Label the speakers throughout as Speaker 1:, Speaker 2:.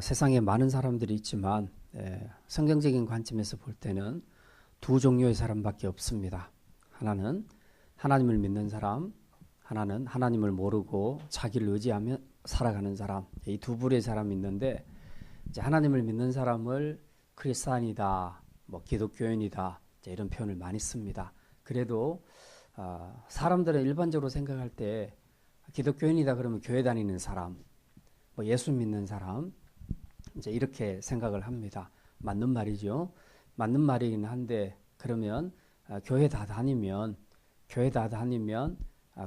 Speaker 1: 세상에 많은 사람들이 있지만 성경적인 관점에서 볼 때는 두 종류의 사람밖에 없습니다. 하나는 하나님을 믿는 사람, 하나는 하나님을 모르고 자기를 의지하며 살아가는 사람. 이 두 부류의 사람이 있는데 이제 하나님을 믿는 사람을 크리스찬이다, 뭐 기독교인이다 이런 표현을 많이 씁니다. 그래도 사람들은 일반적으로 생각할 때 기독교인이다 그러면 교회 다니는 사람, 뭐 예수 믿는 사람 이제 이렇게 생각을 합니다. 맞는 말이죠. 맞는 말이긴 한데 그러면 교회 다 다니면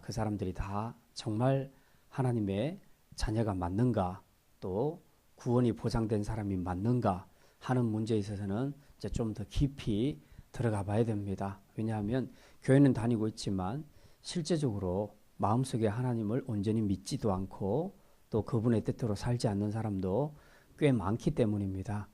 Speaker 1: 그 사람들이 다 정말 하나님의 자녀가 맞는가, 또 구원이 보장된 사람이 맞는가 하는 문제에 있어서는 이제 좀 더 깊이 들어가 봐야 됩니다. 왜냐하면 교회는 다니고 있지만 실제적으로 마음속에 하나님을 온전히 믿지도 않고 또 그분의 뜻대로 살지 않는 사람도 꽤 많기 때문입니다.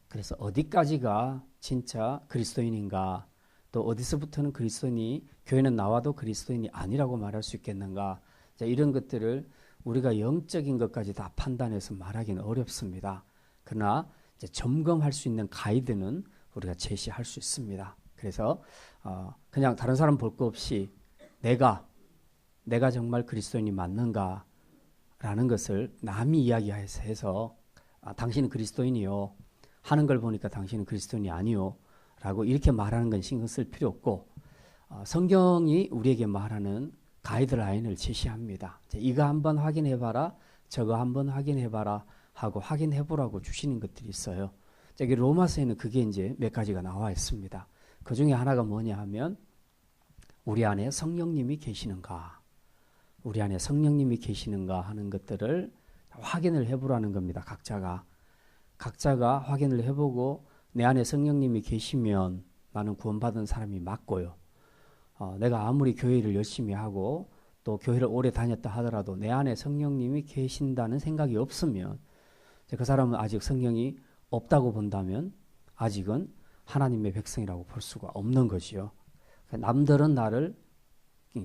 Speaker 1: 그래서 어디까지가 진짜 그리스도인인가, 또 어디서부터는 그리스도인이 교회는 나와도 그리스도인이 아니라고 말할 수 있겠는가, 이런 것들을 우리가 영적인 것까지 다 판단해서 말하기는 어렵습니다. 그러나 이제 점검할 수 있는 가이드는 우리가 제시할 수 있습니다. 그래서 그냥 다른 사람 볼 거 없이 내가 정말 그리스도인이 맞는가 라는 것을 남이 이야기해서 당신은 그리스도인이요 하는 걸 보니까 당신은 그리스도인이 아니요 라고 이렇게 말하는 건 신경 쓸 필요 없고, 성경이 우리에게 말하는 가이드라인을 제시합니다. 이거 한번 확인해봐라, 저거 한번 확인해봐라 하고 확인해보라고 주시는 것들이 있어요. 여기 로마서에는 그게 이제 몇 가지가 나와 있습니다. 그 중에 하나가 뭐냐 하면 우리 안에 성령님이 계시는가, 우리 안에 성령님이 계시는가 하는 것들을 확인을 해보라는 겁니다. 각자가 확인을 해보고 내 안에 성령님이 계시면 나는 구원받은 사람이 맞고요. 내가 아무리 교회를 열심히 하고 또 교회를 오래 다녔다 하더라도 내 안에 성령님이 계신다는 생각이 없으면 그 사람은 아직 성령이 없다고 본다면 아직은 하나님의 백성이라고 볼 수가 없는 것이요. 남들은 나를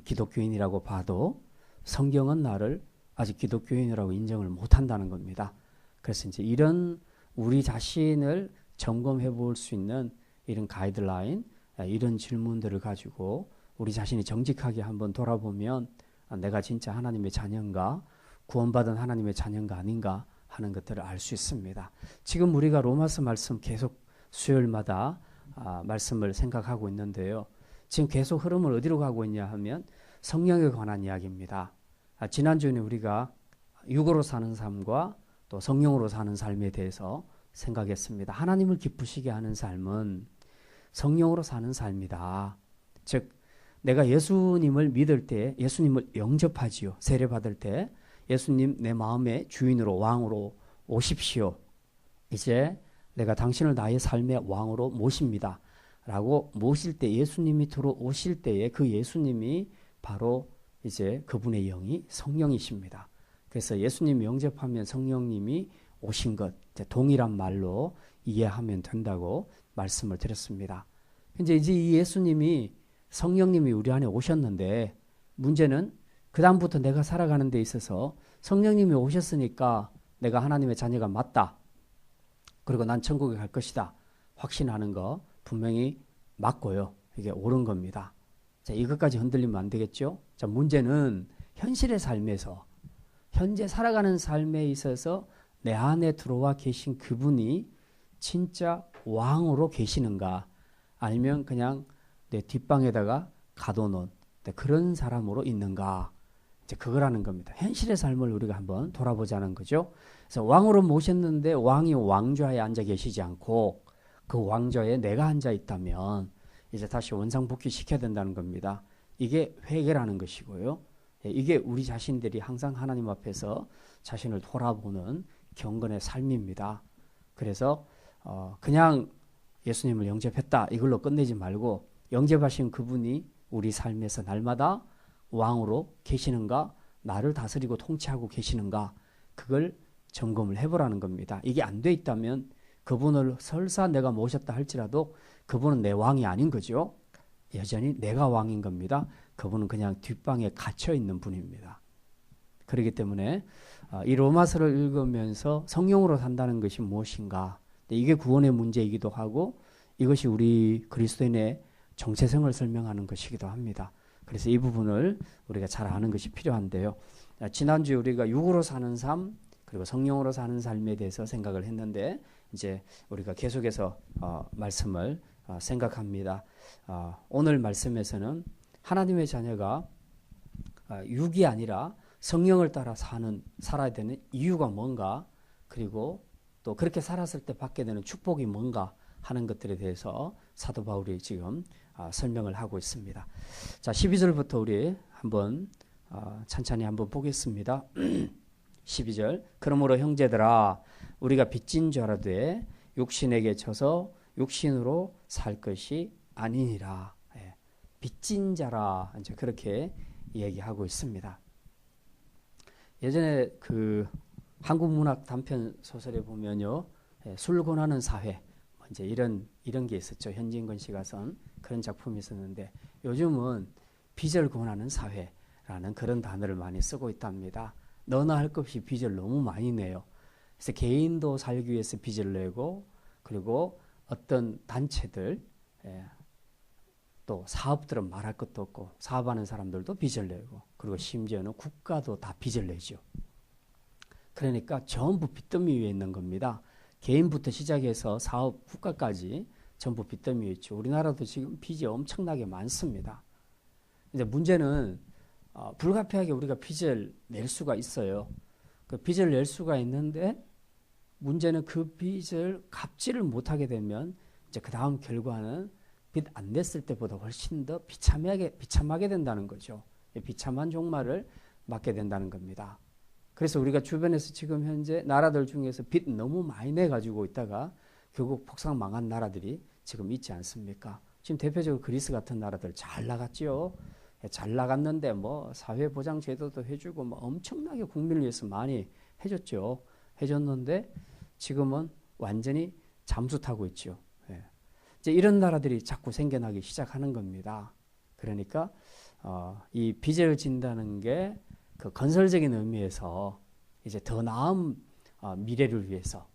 Speaker 1: 기독교인이라고 봐도 성경은 나를 아직 기독교인이라고 인정을 못한다는 겁니다. 그래서 이제 이런 우리 자신을 점검해 볼 수 있는 이런 가이드라인, 이런 질문들을 가지고 우리 자신이 정직하게 한번 돌아보면 내가 진짜 하나님의 자녀인가, 구원받은 하나님의 자녀인가 아닌가 하는 것들을 알 수 있습니다. 지금 우리가 로마서 말씀 계속 수요일마다 말씀을 생각하고 있는데요. 지금 계속 흐름을 어디로 가고 있냐 하면 성령에 관한 이야기입니다. 지난주에는 우리가 육으로 사는 삶과 또 성령으로 사는 삶에 대해서 생각했습니다. 하나님을 기쁘시게 하는 삶은 성령으로 사는 삶이다. 즉 내가 예수님을 믿을 때 예수님을 영접하지요. 세례 받을 때 예수님 내 마음의 주인으로 왕으로 오십시오. 이제 내가 당신을 나의 삶의 왕으로 모십니다. 라고 모실 때 예수님이 들어오실 때에 그 예수님이 바로 이제 그분의 영이 성령이십니다. 그래서 예수님 영접하면 성령님이 오신 것, 동일한 말로 이해하면 된다고 말씀을 드렸습니다. 이제 이 예수님이 성령님이 우리 안에 오셨는데 문제는 그 다음부터 내가 살아가는 데 있어서 성령님이 오셨으니까 내가 하나님의 자녀가 맞다, 그리고 난 천국에 갈 것이다 확신하는 거 분명히 맞고요. 이게 옳은 겁니다. 자, 이것까지 흔들리면 안 되겠죠? 자, 문제는 현실의 삶에서 현재 살아가는 삶에 있어서 내 안에 들어와 계신 그분이 진짜 왕으로 계시는가, 아니면 그냥 내 뒷방에다가 가둬놓은 그런 사람으로 있는가, 이제 그거라는 겁니다. 현실의 삶을 우리가 한번 돌아보자는 거죠. 그래서 왕으로 모셨는데 왕이 왕좌에 앉아 계시지 않고 그 왕좌에 내가 앉아 있다면 이제 다시 원상복귀 시켜야 된다는 겁니다. 이게 회개라는 것이고요. 이게 우리 자신들이 항상 하나님 앞에서 자신을 돌아보는 경건의 삶입니다. 그래서 그냥 예수님을 영접했다 이걸로 끝내지 말고 영접하신 그분이 우리 삶에서 날마다 왕으로 계시는가, 나를 다스리고 통치하고 계시는가, 그걸 점검을 해보라는 겁니다. 이게 안 돼 있다면 그분을 설사 내가 모셨다 할지라도 그분은 내 왕이 아닌 거죠. 여전히 내가 왕인 겁니다. 그분은 그냥 뒷방에 갇혀 있는 분입니다. 그렇기 때문에 이 로마서를 읽으면서 성령으로 산다는 것이 무엇인가? 이게 구원의 문제이기도 하고 이것이 우리 그리스도인의 정체성을 설명하는 것이기도 합니다. 그래서 이 부분을 우리가 잘 아는 것이 필요한데요. 지난주에 우리가 육으로 사는 삶 그리고 성령으로 사는 삶에 대해서 생각을 했는데 이제 우리가 계속해서 말씀을 생각합니다. 오늘 말씀에서는 하나님의 자녀가 육이 아니라 성령을 따라 살아야 되는 이유가 뭔가, 그리고 또 그렇게 살았을 때 받게 되는 축복이 뭔가 하는 것들에 대해서 사도 바울이 지금 설명을 하고 있습니다. 자, 12절부터 우리 한번 천천히 한번 보겠습니다. 12절. 그러므로 형제들아 우리가 빚진 자라 돼 육신에게 져서 육신으로 살 것이 아니니라. 예, 빚진 자라 이제 그렇게 얘기하고 있습니다. 예전에 그 한국 문학 단편 소설에 보면요, 술 권하는 사회 이제 이런 게 있었죠. 현진건 씨가 쓴 그런 작품이 있었는데 요즘은 빚을 권하는 사회라는 그런 단어를 많이 쓰고 있답니다. 너나 할 것 없이 빚을 너무 많이 내요. 그래서 개인도 살기 위해서 빚을 내고, 그리고 어떤 단체들, 또 사업들은 말할 것도 없고 사업하는 사람들도 빚을 내고, 그리고 심지어는 국가도 다 빚을 내죠. 그러니까 전부 빚더미 위에 있는 겁니다. 개인부터 시작해서 사업, 국가까지 전부 빚더미 위에 있죠. 우리나라도 지금 빚이 엄청나게 많습니다. 이제 문제는 불가피하게 우리가 빚을 낼 수가 있어요. 그 빚을 낼 수가 있는데 문제는 그 빚을 갚지를 못하게 되면 이제 그 다음 결과는 빚 안 냈을 때보다 훨씬 더 비참하게 된다는 거죠. 비참한 종말을 맞게 된다는 겁니다. 그래서 우리가 주변에서 지금 현재 나라들 중에서 빚 너무 많이 내가지고 있다가 결국 폭삭 망한 나라들이 지금 있지 않습니까? 지금 대표적으로 그리스 같은 나라들 잘 나갔지요. 잘 나갔는데 뭐 사회보장 제도도 해주고 뭐 엄청나게 국민을 위해서 많이 해줬죠. 해줬는데 지금은 완전히 잠수 타고 있죠. 이제 이런 나라들이 자꾸 생겨나기 시작하는 겁니다. 그러니까 이 빚을 진다는 게 그 건설적인 의미에서 이제 더 나은 미래를 위해서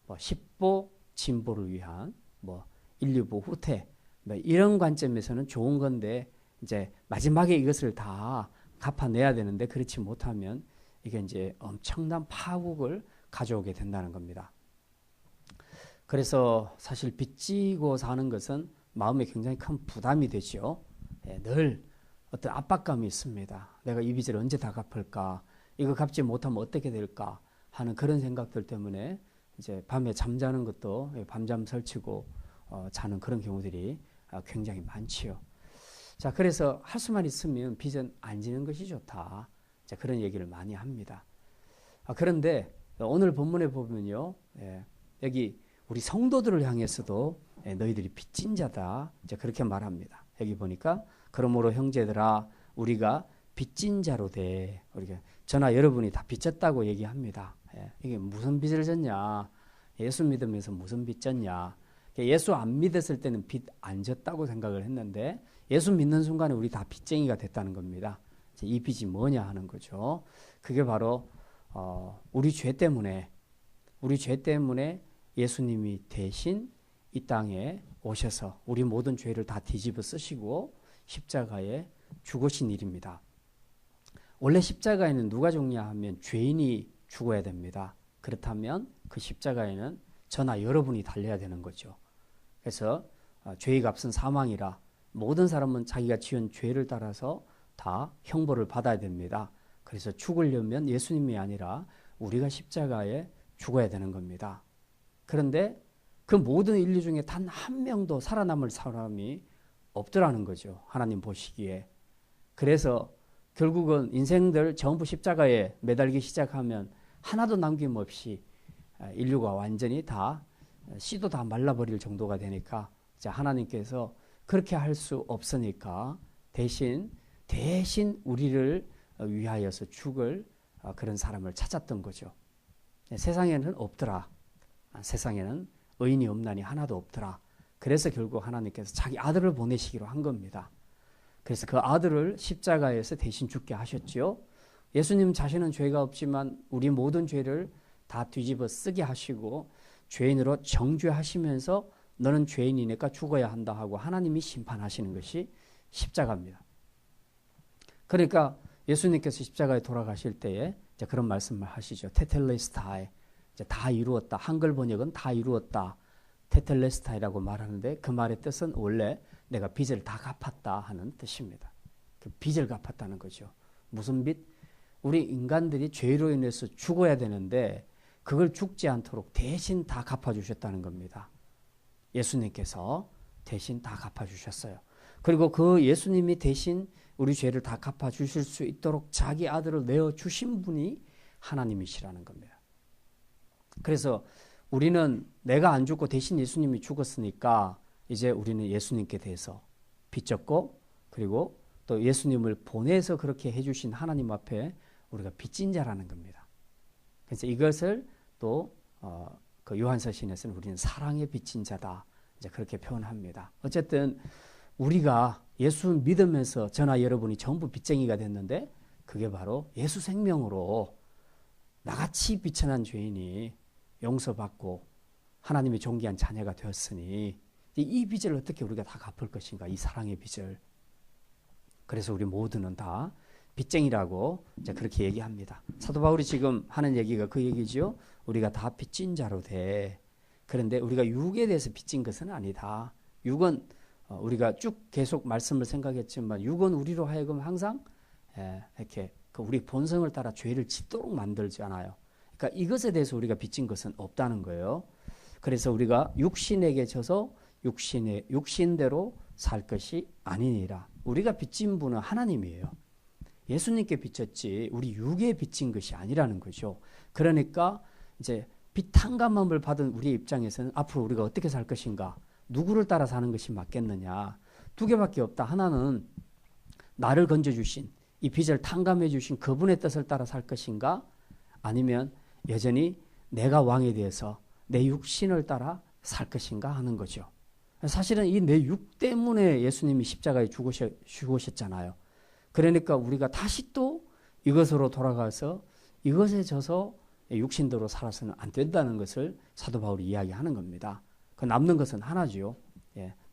Speaker 1: 뭐 10보 진보를 위한 뭐 인류보 후퇴 뭐 이런 관점에서는 좋은 건데 이제 마지막에 이것을 다 갚아내야 되는데 그렇지 못하면 이게 이제 엄청난 파국을 가져오게 된다는 겁니다. 그래서 사실 빚지고 사는 것은 마음에 굉장히 큰 부담이 되죠. 늘 어떤 압박감이 있습니다. 내가 이 빚을 언제 다 갚을까? 이거 갚지 못하면 어떻게 될까? 하는 그런 생각들 때문에 이제 밤에 잠자는 것도 밤잠 설치고 자는 그런 경우들이 굉장히 많지요. 자, 그래서 할 수만 있으면 빚은 안 지는 것이 좋다. 자, 그런 얘기를 많이 합니다. 그런데 오늘 본문에 보면요, 여기 우리 성도들을 향해서도 너희들이 빚진 자다. 이제 그렇게 말합니다. 여기 보니까 그러므로 형제들아 우리가 빚진 자로 돼. 우리가 저나 여러분이 다 빚졌다고 얘기합니다. 이게 무슨 빚을 졌냐? 예수 믿으면서 무슨 빚 졌냐? 예수 안 믿었을 때는 빚 안 졌다고 생각을 했는데 예수 믿는 순간에 우리 다 빚쟁이가 됐다는 겁니다. 이 빚이 뭐냐 하는 거죠. 그게 바로 우리 죄 때문에 예수님이 대신 이 땅에 오셔서 우리 모든 죄를 다 뒤집어 쓰시고 십자가에 죽으신 일입니다. 원래 십자가에는 누가 죽냐 하면 죄인이 죽어야 됩니다. 그렇다면 그 십자가에는 저나 여러분이 달려야 되는 거죠. 그래서 죄의 값은 사망이라 모든 사람은 자기가 지은 죄를 따라서 다 형벌을 받아야 됩니다. 그래서 죽으려면 예수님이 아니라 우리가 십자가에 죽어야 되는 겁니다. 그런데 그 모든 인류 중에 단 한 명도 살아남을 사람이 없더라는 거죠. 하나님 보시기에. 그래서 결국은 인생들 전부 십자가에 매달기 시작하면 하나도 남김없이 인류가 완전히 다 씨도 다 말라버릴 정도가 되니까 이제 하나님께서 그렇게 할 수 없으니까 대신 우리를 위하여서 죽을 그런 사람을 찾았던 거죠. 세상에는 없더라. 세상에는 의인이 없나니 하나도 없더라. 그래서 결국 하나님께서 자기 아들을 보내시기로 한 겁니다. 그래서 그 아들을 십자가에서 대신 죽게 하셨죠. 예수님 자신은 죄가 없지만 우리 모든 죄를 다 뒤집어 쓰게 하시고 죄인으로 정죄하시면서 너는 죄인이니까 죽어야 한다 하고 하나님이 심판하시는 것이 십자가입니다. 그러니까 예수님께서 십자가에 돌아가실 때에 이제 그런 말씀을 하시죠. 테텔레스타이, 이제 다 이루었다. 한글 번역은 다 이루었다. 테텔레스타이라고 말하는데 그 말의 뜻은 원래 내가 빚을 다 갚았다 하는 뜻입니다. 그 빚을 갚았다는 거죠. 무슨 빚? 우리 인간들이 죄로 인해서 죽어야 되는데 그걸 죽지 않도록 대신 다 갚아주셨다는 겁니다. 예수님께서 대신 다 갚아주셨어요. 그리고 그 예수님이 대신 우리 죄를 다 갚아주실 수 있도록 자기 아들을 내어주신 분이 하나님이시라는 겁니다. 그래서 우리는 내가 안 죽고 대신 예수님이 죽었으니까 이제 우리는 예수님께 대해서 빚졌고 그리고 또 예수님을 보내서 그렇게 해주신 하나님 앞에 우리가 빚진 자라는 겁니다. 그래서 이것을 또 그 요한서신에서는 우리는 사랑의 빚진 자다 이제 그렇게 표현합니다. 어쨌든 우리가 예수 믿으면서 저나 여러분이 전부 빚쟁이가 됐는데 그게 바로 예수 생명으로 나같이 비천한 죄인이 용서받고 하나님의 존귀한 자녀가 되었으니 이 빚을 어떻게 우리가 다 갚을 것인가, 이 사랑의 빚을. 그래서 우리 모두는 다 빚쟁이라고 이제 그렇게 얘기합니다. 사도 바울이 지금 하는 얘기가 그 얘기죠. 우리가 다 빚진 자로 돼. 그런데 우리가 육에 대해서 빚진 것은 아니다. 육은 우리가 쭉 계속 말씀을 생각했지만 육은 우리로 하여금 항상 이렇게 그 우리 본성을 따라 죄를 짓도록 만들지 않아요. 그러니까 이것에 대해서 우리가 빚진 것은 없다는 거예요. 그래서 우리가 육신에게 져서 육신대로 살 것이 아니니라. 우리가 빚진 분은 하나님이에요. 예수님께 빚졌지 우리 육에 빚진 것이 아니라는 거죠. 그러니까 이제 빚 탕감함을 받은 우리의 입장에서는 앞으로 우리가 어떻게 살 것인가, 누구를 따라 사는 것이 맞겠느냐. 두 개밖에 없다. 하나는 나를 건져주신 이 빚을 탕감해 주신 그분의 뜻을 따라 살 것인가, 아니면 여전히 내가 왕에 대해서 내 육신을 따라 살 것인가 하는 거죠. 사실은 이 내 육 때문에 예수님이 십자가에 죽으셨잖아요. 그러니까 우리가 다시 또 이것으로 돌아가서 이것에 져서 육신대로 살아서는 안 된다는 것을 사도 바울이 이야기하는 겁니다. 그 남는 것은 하나죠.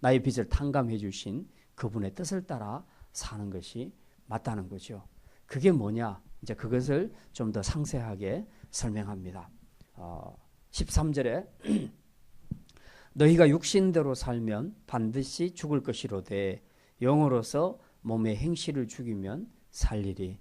Speaker 1: 나의 빚을 탕감해 주신 그분의 뜻을 따라 사는 것이 맞다는 거죠. 그게 뭐냐? 이제 그것을 좀 더 상세하게 설명합니다. 13절에 너희가 육신대로 살면 반드시 죽을 것이로되 영으로서 몸의 행실을 죽이면 살리리.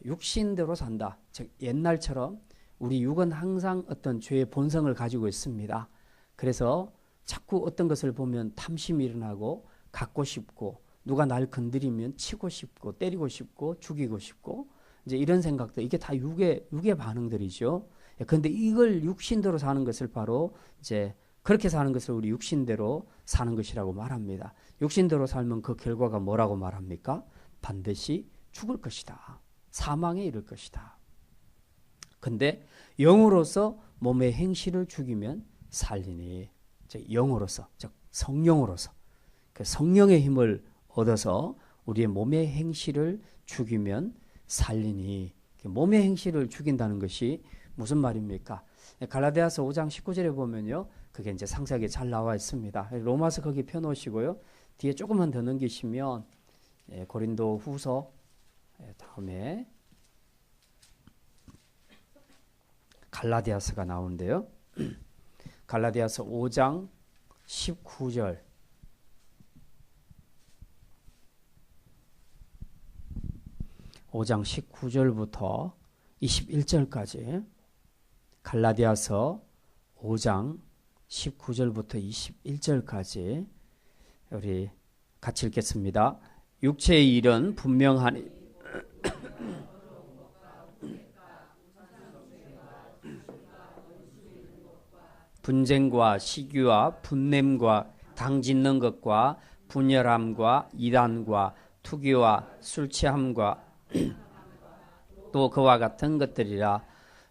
Speaker 1: 육신대로 산다. 즉 옛날처럼 우리 육은 항상 어떤 죄의 본성을 가지고 있습니다. 그래서 자꾸 어떤 것을 보면 탐심이 일어나고 갖고 싶고 누가 날 건드리면 치고 싶고 때리고 싶고 죽이고 싶고 이제 이런 생각들, 이게 다 육의 반응들이죠. 그런데 이걸 육신대로 사는 것을 바로 이제 그렇게 사는 것을 우리 육신대로 사는 것이라고 말합니다. 육신대로 살면 그 결과가 뭐라고 말합니까? 반드시 죽을 것이다. 사망에 이를 것이다. 근데 영으로서 몸의 행실을 죽이면 살리니, 즉 영으로서, 즉 성령으로서 그 성령의 힘을 얻어서 우리의 몸의 행실을 죽이면 살리니. 몸의 행실을 죽인다는 것이 무슨 말입니까? 갈라디아서 5장 19절에 보면요, 그게 이제 상세하게 잘 나와 있습니다. 로마서 거기 펴놓으시고요, 뒤에 조금만 더 넘기시면 고린도 후서 다음에 갈라디아서가 나오는데요. 갈라디아서 5장 19절. (5장 19절부터 21절까지) 갈라디아서 5장 19절부터 21절까지 우리 같이 읽겠습니다. 육체의 일은 분명하니 분쟁과 시기와 분냄과 당짓는 것과 분열함과 이단과 투기와 술취함과 또 그와 같은 것들이라.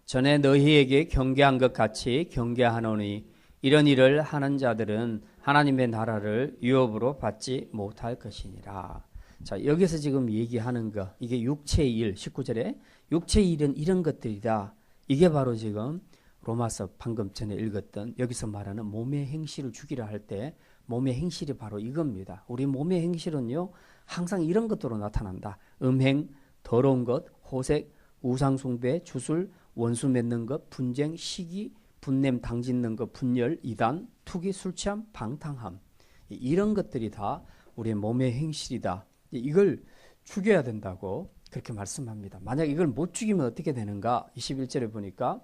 Speaker 1: 전에 너희에게 경계한 것 같이 경계하노니 이런 일을 하는 자들은 하나님의 나라를 유업으로 받지 못할 것이니라. 자, 여기서 지금 얘기하는 거, 이게 육체의 일, 19절에 육체의 일은 이런 것들이다. 이게 바로 지금 로마서 방금 전에 읽었던 여기서 말하는 몸의 행실을 죽이라 할 때 몸의 행실이 바로 이겁니다. 우리 몸의 행실은요, 항상 이런 것들로 나타난다. 음행, 더러운 것, 호색, 우상숭배, 주술, 원수 맺는 것, 분쟁, 시기, 분냄, 당짓는 것, 분열, 이단, 투기, 술취함, 방탕함. 이런 것들이 다 우리의 몸의 행실이다. 이걸 죽여야 된다고 그렇게 말씀합니다. 만약 이걸 못 죽이면 어떻게 되는가? 21절에 보니까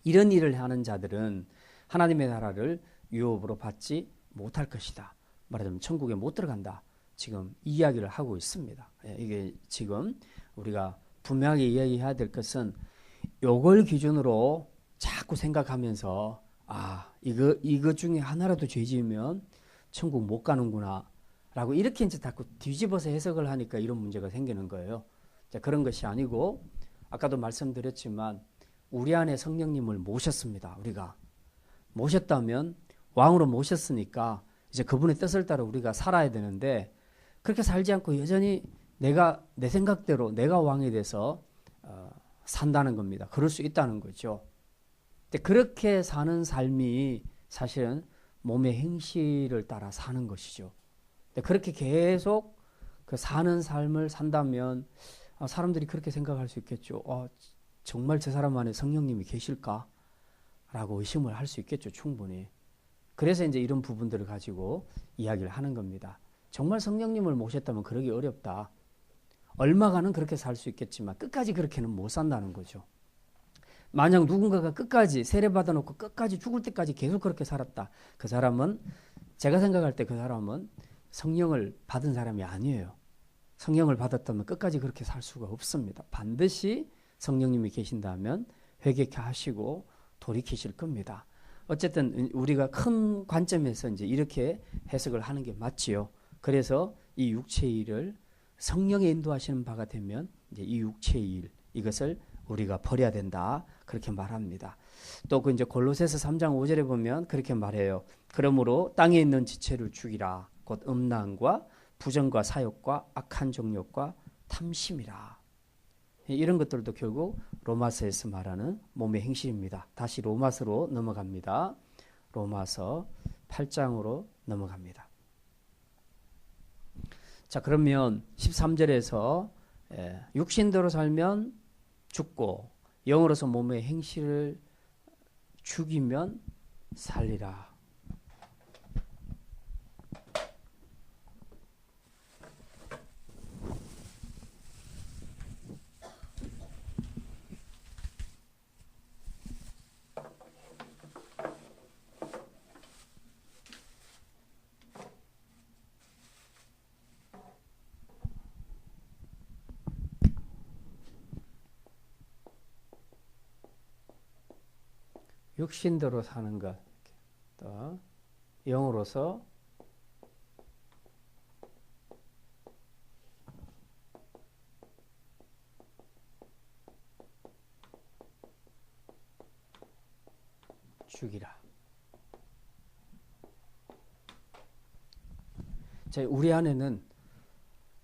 Speaker 1: 이런 일을 하는 자들은 하나님의 나라를 유업으로 받지 못할 것이다. 말하자면 천국에 못 들어간다. 지금 이야기를 하고 있습니다. 이게 지금 우리가 분명하게 이야기해야 될 것은 요걸 기준으로 자꾸 생각하면서 이거 중에 하나라도 죄 지으면 천국 못 가는구나 라고 이렇게 이제 자꾸 뒤집어서 해석을 하니까 이런 문제가 생기는 거예요. 자, 그런 것이 아니고 아까도 말씀드렸지만 우리 안에 성령님을 모셨습니다. 우리가 모셨다면 왕으로 모셨으니까 이제 그분의 뜻을 따라 우리가 살아야 되는데 그렇게 살지 않고 여전히 내 생각대로 내가 왕이 돼서 산다는 겁니다. 그럴 수 있다는 거죠. 근데 그렇게 사는 삶이 사실은 몸의 행실을 따라 사는 것이죠. 근데 그렇게 계속 그 사는 삶을 산다면 사람들이 그렇게 생각할 수 있겠죠. 정말 저 사람 안에 성령님이 계실까? 라고 의심을 할 수 있겠죠. 충분히. 그래서 이제 이런 부분들을 가지고 이야기를 하는 겁니다. 정말 성령님을 모셨다면 그러기 어렵다. 얼마간은 그렇게 살 수 있겠지만 끝까지 그렇게는 못 산다는 거죠. 만약 누군가가 끝까지 세례받아 놓고 끝까지 죽을 때까지 계속 그렇게 살았다. 그 사람은 제가 생각할 때 그 사람은 성령을 받은 사람이 아니에요. 성령을 받았다면 끝까지 그렇게 살 수가 없습니다. 반드시 성령님이 계신다면 회개케 하시고 돌이키실 겁니다. 어쨌든 우리가 큰 관점에서 이제 이렇게 해석을 하는 게 맞지요. 그래서 이 육체의 일을 성령의 인도하시는 바가 되면 이제 이 육체의 일 이것을 우리가 버려야 된다. 그렇게 말합니다. 또 그 이제 골로새서 3장 5절에 보면 그렇게 말해요. 그러므로 땅에 있는 지체를 죽이라. 곧 음란과 부정과 사욕과 악한 정욕과 탐심이라. 이런 것들도 결국 로마서에서 말하는 몸의 행실입니다. 다시 로마서로 넘어갑니다. 로마서 8장으로 넘어갑니다. 자, 그러면 13절에서 육신대로 살면 죽고 영으로서 몸의 행실을 죽이면 살리라. 육신대로 사는 것, 또 영으로서 죽이라. 우리 안에는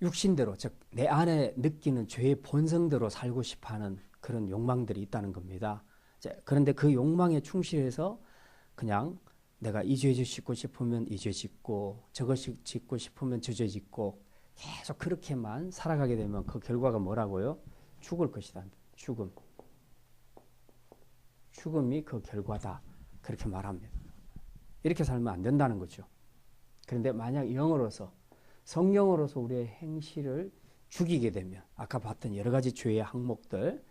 Speaker 1: 육신대로, 즉 내 안에 느끼는 죄의 본성대로 살고 싶어하는 그런 욕망들이 있다는 겁니다. 그런데 그 욕망에 충실해서 그냥 내가 이 죄 짓고 싶으면 이 죄 짓고 저것이 짓고 싶으면 저 죄 짓고 계속 그렇게만 살아가게 되면 그 결과가 뭐라고요? 죽을 것이다. 죽음이 그 결과다. 그렇게 말합니다. 이렇게 살면 안 된다는 거죠. 그런데 만약 영으로서 성령으로서 우리의 행실을 죽이게 되면 아까 봤던 여러 가지 죄의 항목들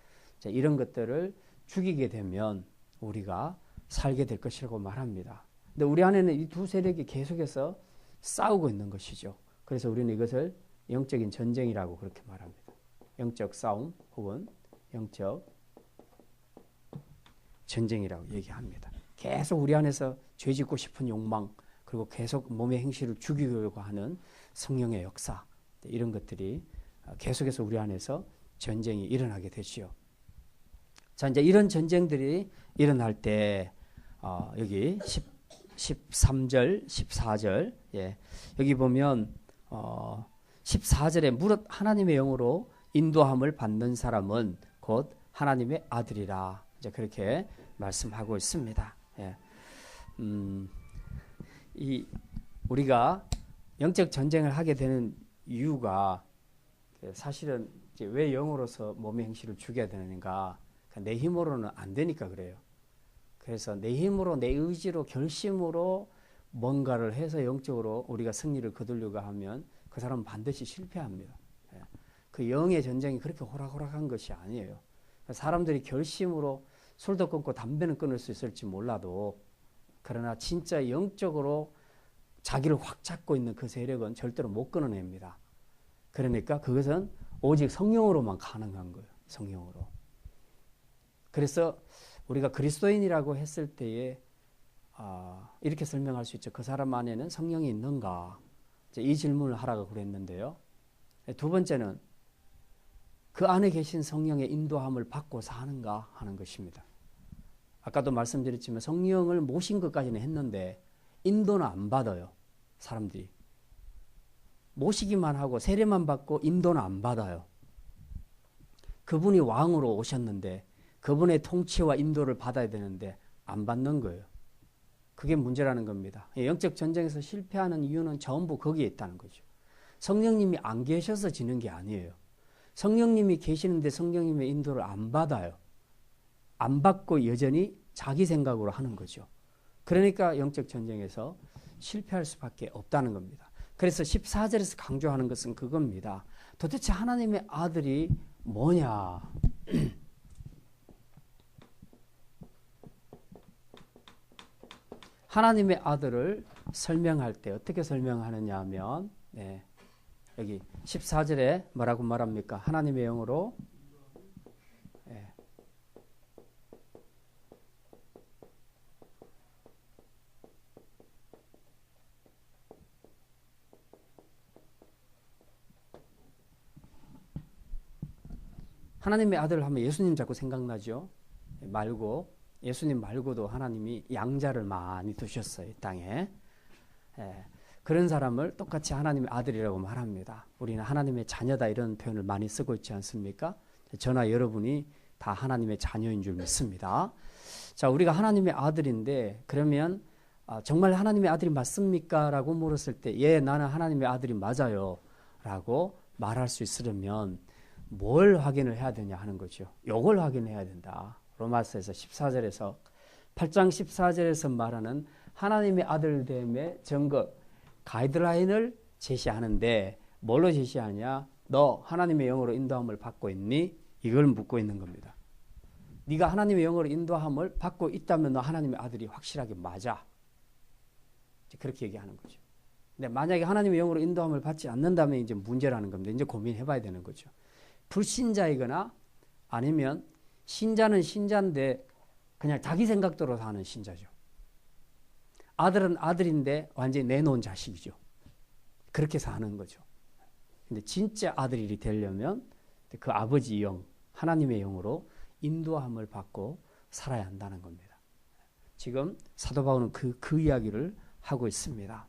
Speaker 1: 이런 것들을 죽이게 되면 우리가 살게 될 것이라고 말합니다. 근데 우리 안에는 이 두 세력이 계속해서 싸우고 있는 것이죠. 그래서 우리는 이것을 영적인 전쟁이라고 그렇게 말합니다. 영적 싸움 혹은 영적 전쟁이라고 얘기합니다. 계속 우리 안에서 죄 짓고 싶은 욕망 그리고 계속 몸의 행실을 죽이려고 하는 성령의 역사 이런 것들이 계속해서 우리 안에서 전쟁이 일어나게 되지요. 자, 이제 이런 전쟁들이 일어날 때 여기 13절, 14절 여기 보면 14절에 무릇 하나님의 영으로 인도함을 받는 사람은 곧 하나님의 아들이라 이제 그렇게 말씀하고 있습니다. 예. 우리가 영적 전쟁을 하게 되는 이유가 사실은 이제 왜 영으로서 몸의 행실을 죽여야 되는가? 내 힘으로는 안 되니까 그래요. 그래서 내 힘으로, 내 의지로, 결심으로 뭔가를 해서 영적으로 우리가 승리를 거두려고 하면 그 사람은 반드시 실패합니다. 그 영의 전쟁이 그렇게 호락호락한 것이 아니에요. 사람들이 결심으로 술도 끊고 담배는 끊을 수 있을지 몰라도 그러나 진짜 영적으로 자기를 확 잡고 있는 그 세력은 절대로 못 끊어냅니다. 그러니까 그것은 오직 성령으로만 가능한 거예요. 성령으로. 그래서 우리가 그리스도인이라고 했을 때에 이렇게 설명할 수 있죠. 그 사람 안에는 성령이 있는가? 이 질문을 하라고 그랬는데요. 두 번째는 그 안에 계신 성령의 인도함을 받고 사는가 하는 것입니다. 아까도 말씀드렸지만 성령을 모신 것까지는 했는데 인도는 안 받아요. 사람들이. 모시기만 하고 세례만 받고 인도는 안 받아요. 그분이 왕으로 오셨는데 그분의 통치와 인도를 받아야 되는데 안 받는 거예요. 그게 문제라는 겁니다. 영적 전쟁에서 실패하는 이유는 전부 거기에 있다는 거죠. 성령님이 안 계셔서 지는 게 아니에요. 성령님이 계시는데 성령님의 인도를 안 받아요. 안 받고 여전히 자기 생각으로 하는 거죠. 그러니까 영적 전쟁에서 실패할 수밖에 없다는 겁니다. 그래서 14절에서 강조하는 것은 그겁니다. 도대체 하나님의 아들이 뭐냐? 하나님의 아들을 설명할 때 어떻게 설명하느냐 하면 여기 14절에 뭐라고 말합니까? 하나님의 영으로 하나님의 아들을 하면 예수님 자꾸 생각나죠? 말고 예수님 말고도 하나님이 양자를 많이 두셨어요. 이 땅에. 그런 사람을 똑같이 하나님의 아들이라고 말합니다. 우리는 하나님의 자녀다 이런 표현을 많이 쓰고 있지 않습니까? 저나 여러분이 다 하나님의 자녀인 줄 믿습니다. 자, 우리가 하나님의 아들인데 그러면 정말 하나님의 아들이 맞습니까? 라고 물었을 때 예, 나는 하나님의 아들이 맞아요. 라고 말할 수 있으려면 뭘 확인을 해야 되냐 하는 거죠. 요걸 확인해야 된다. 로마서에서 14절에서 8장 14절에서 말하는 하나님의 아들됨의 증거 가이드라인을 제시하는데 뭘로 제시하냐? 너 하나님의 영으로 인도함을 받고 있니? 이걸 묻고 있는 겁니다. 네가 하나님의 영으로 인도함을 받고 있다면 너 하나님의 아들이 확실하게 맞아. 그렇게 얘기하는 거죠. 근데 만약에 하나님의 영으로 인도함을 받지 않는다면 이제 문제라는 겁니다. 이제 고민해 봐야 되는 거죠. 불신자이거나 아니면 신자는 신자인데 그냥 자기 생각대로 사는 신자죠. 아들은 아들인데 완전히 내놓은 자식이죠. 그렇게 사는 거죠. 근데 진짜 아들이 되려면 그 아버지 영, 하나님의 영으로 인도함을 받고 살아야 한다는 겁니다. 지금 사도 바울은 그 이야기를 하고 있습니다.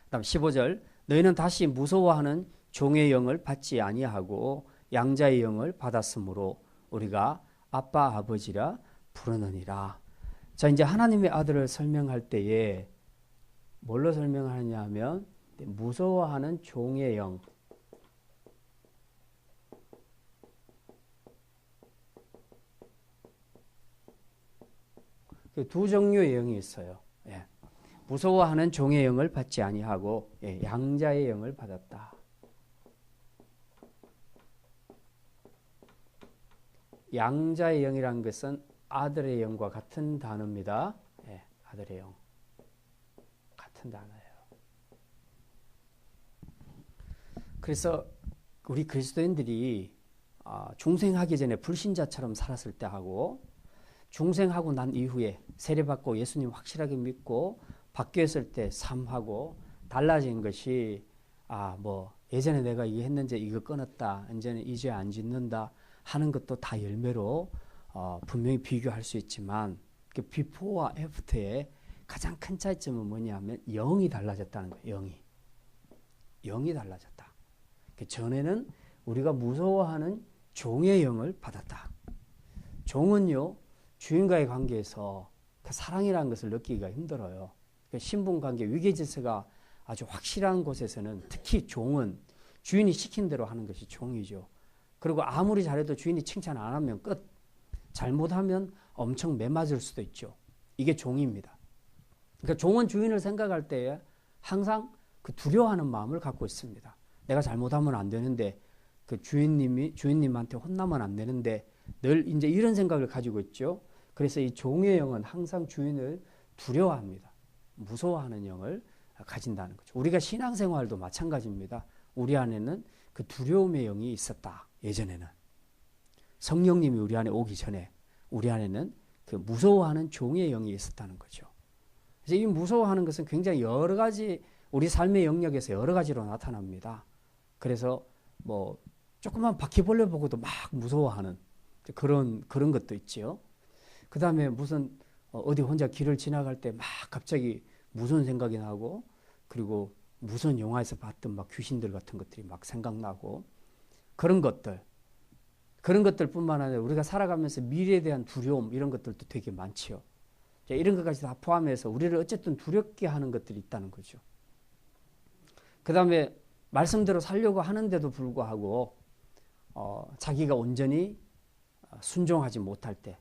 Speaker 1: 다음 15절 너희는 다시 무서워하는 종의 영을 받지 아니하고 양자의 영을 받았으므로 우리가 아빠 아버지라 부르느니라. 자, 이제 하나님의 아들을 설명할 때에 뭘로 설명하느냐 하면 무서워하는 종의 영. 두 종류의 영이 있어요. 무서워하는 종의 영을 받지 아니하고 양자의 영을 받았다. 양자의 영이라는 것은 아들의 영과 같은 단어입니다. 아들의 영. 같은 단어예요. 그래서 우리 그리스도인들이 중생하기 전에 불신자처럼 살았을 때 하고 중생하고 난 이후에 세례받고 예수님 확실하게 믿고 바뀌었을 때 삶하고 달라진 것이 예전에 내가 이거 했는데 이거 끊었다. 이제는 이 죄 안 짓는다 하는 것도 다 열매로 분명히 비교할 수 있지만 그 비포와 애프터의 가장 큰 차이점은 뭐냐면 영이 달라졌다는 거예요. 영이 달라졌다. 전에는 우리가 무서워하는 종의 영을 받았다. 종은요, 주인과의 관계에서 그 사랑이라는 것을 느끼기가 힘들어요. 신분관계, 위계질서가 아주 확실한 곳에서는 특히 종은 주인이 시킨 대로 하는 것이 종이죠. 그리고 아무리 잘해도 주인이 칭찬 안 하면 끝. 잘못하면 엄청 매맞을 수도 있죠. 이게 종입니다. 그러니까 종은 주인을 생각할 때에 항상 그 두려워하는 마음을 갖고 있습니다. 내가 잘못하면 안 되는데, 그 주인님한테 혼나면 안 되는데, 늘 이제 이런 생각을 가지고 있죠. 그래서 이 종의 영은 항상 주인을 두려워합니다. 무서워하는 영을 가진다는 거죠. 우리가 신앙생활도 마찬가지입니다. 우리 안에는 그 두려움의 영이 있었다. 예전에는. 성령님이 우리 안에 오기 전에 우리 안에는 그 무서워하는 종의 영이 있었다는 거죠. 그래서 이 무서워하는 것은 굉장히 여러 가지 우리 삶의 영역에서 여러 가지로 나타납니다. 그래서 뭐 조그만 바퀴벌레 보고도 막 무서워하는 그런 것도 있지요. 그 다음에 무슨 어디 혼자 길을 지나갈 때 막 갑자기 무서운 생각이 나고, 그리고 무서운 영화에서 봤던 막 귀신들 같은 것들이 막 생각나고, 그런 것들뿐만 아니라 우리가 살아가면서 미래에 대한 두려움, 이런 것들도 되게 많지요. 이런 것까지 다 포함해서 우리를 어쨌든 두렵게 하는 것들이 있다는 거죠. 그 다음에 말씀대로 살려고 하는데도 불구하고 자기가 온전히 순종하지 못할 때,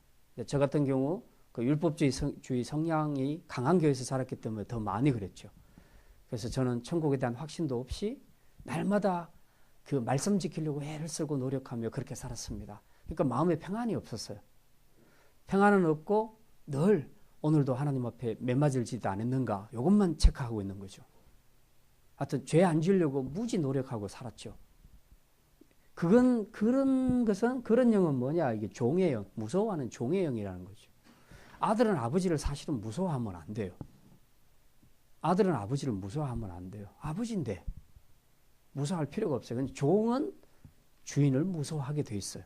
Speaker 1: 저 같은 경우 그 율법주의 성향이 강한 교회에서 자랐기 때문에 더 많이 그랬죠. 그래서 저는 천국에 대한 확신도 없이 날마다 그 말씀 지키려고 애를 쓰고 노력하며 그렇게 살았습니다. 그러니까 마음에 평안이 없었어요. 평안은 없고 늘 오늘도 하나님 앞에 매맞을지도 않았는가, 이것만 체크하고 있는 거죠. 하여튼 죄 안 지으려고 무지 노력하고 살았죠. 그런 영은 뭐냐? 이게 종의 영, 무서워하는 종의 영이라는 거죠. 아들은 아버지를 사실은 무서워하면 안 돼요. 아들은 아버지를 무서워하면 안 돼요. 아버지인데 무서워할 필요가 없어요. 근데 종은 주인을 무서워하게 돼 있어요.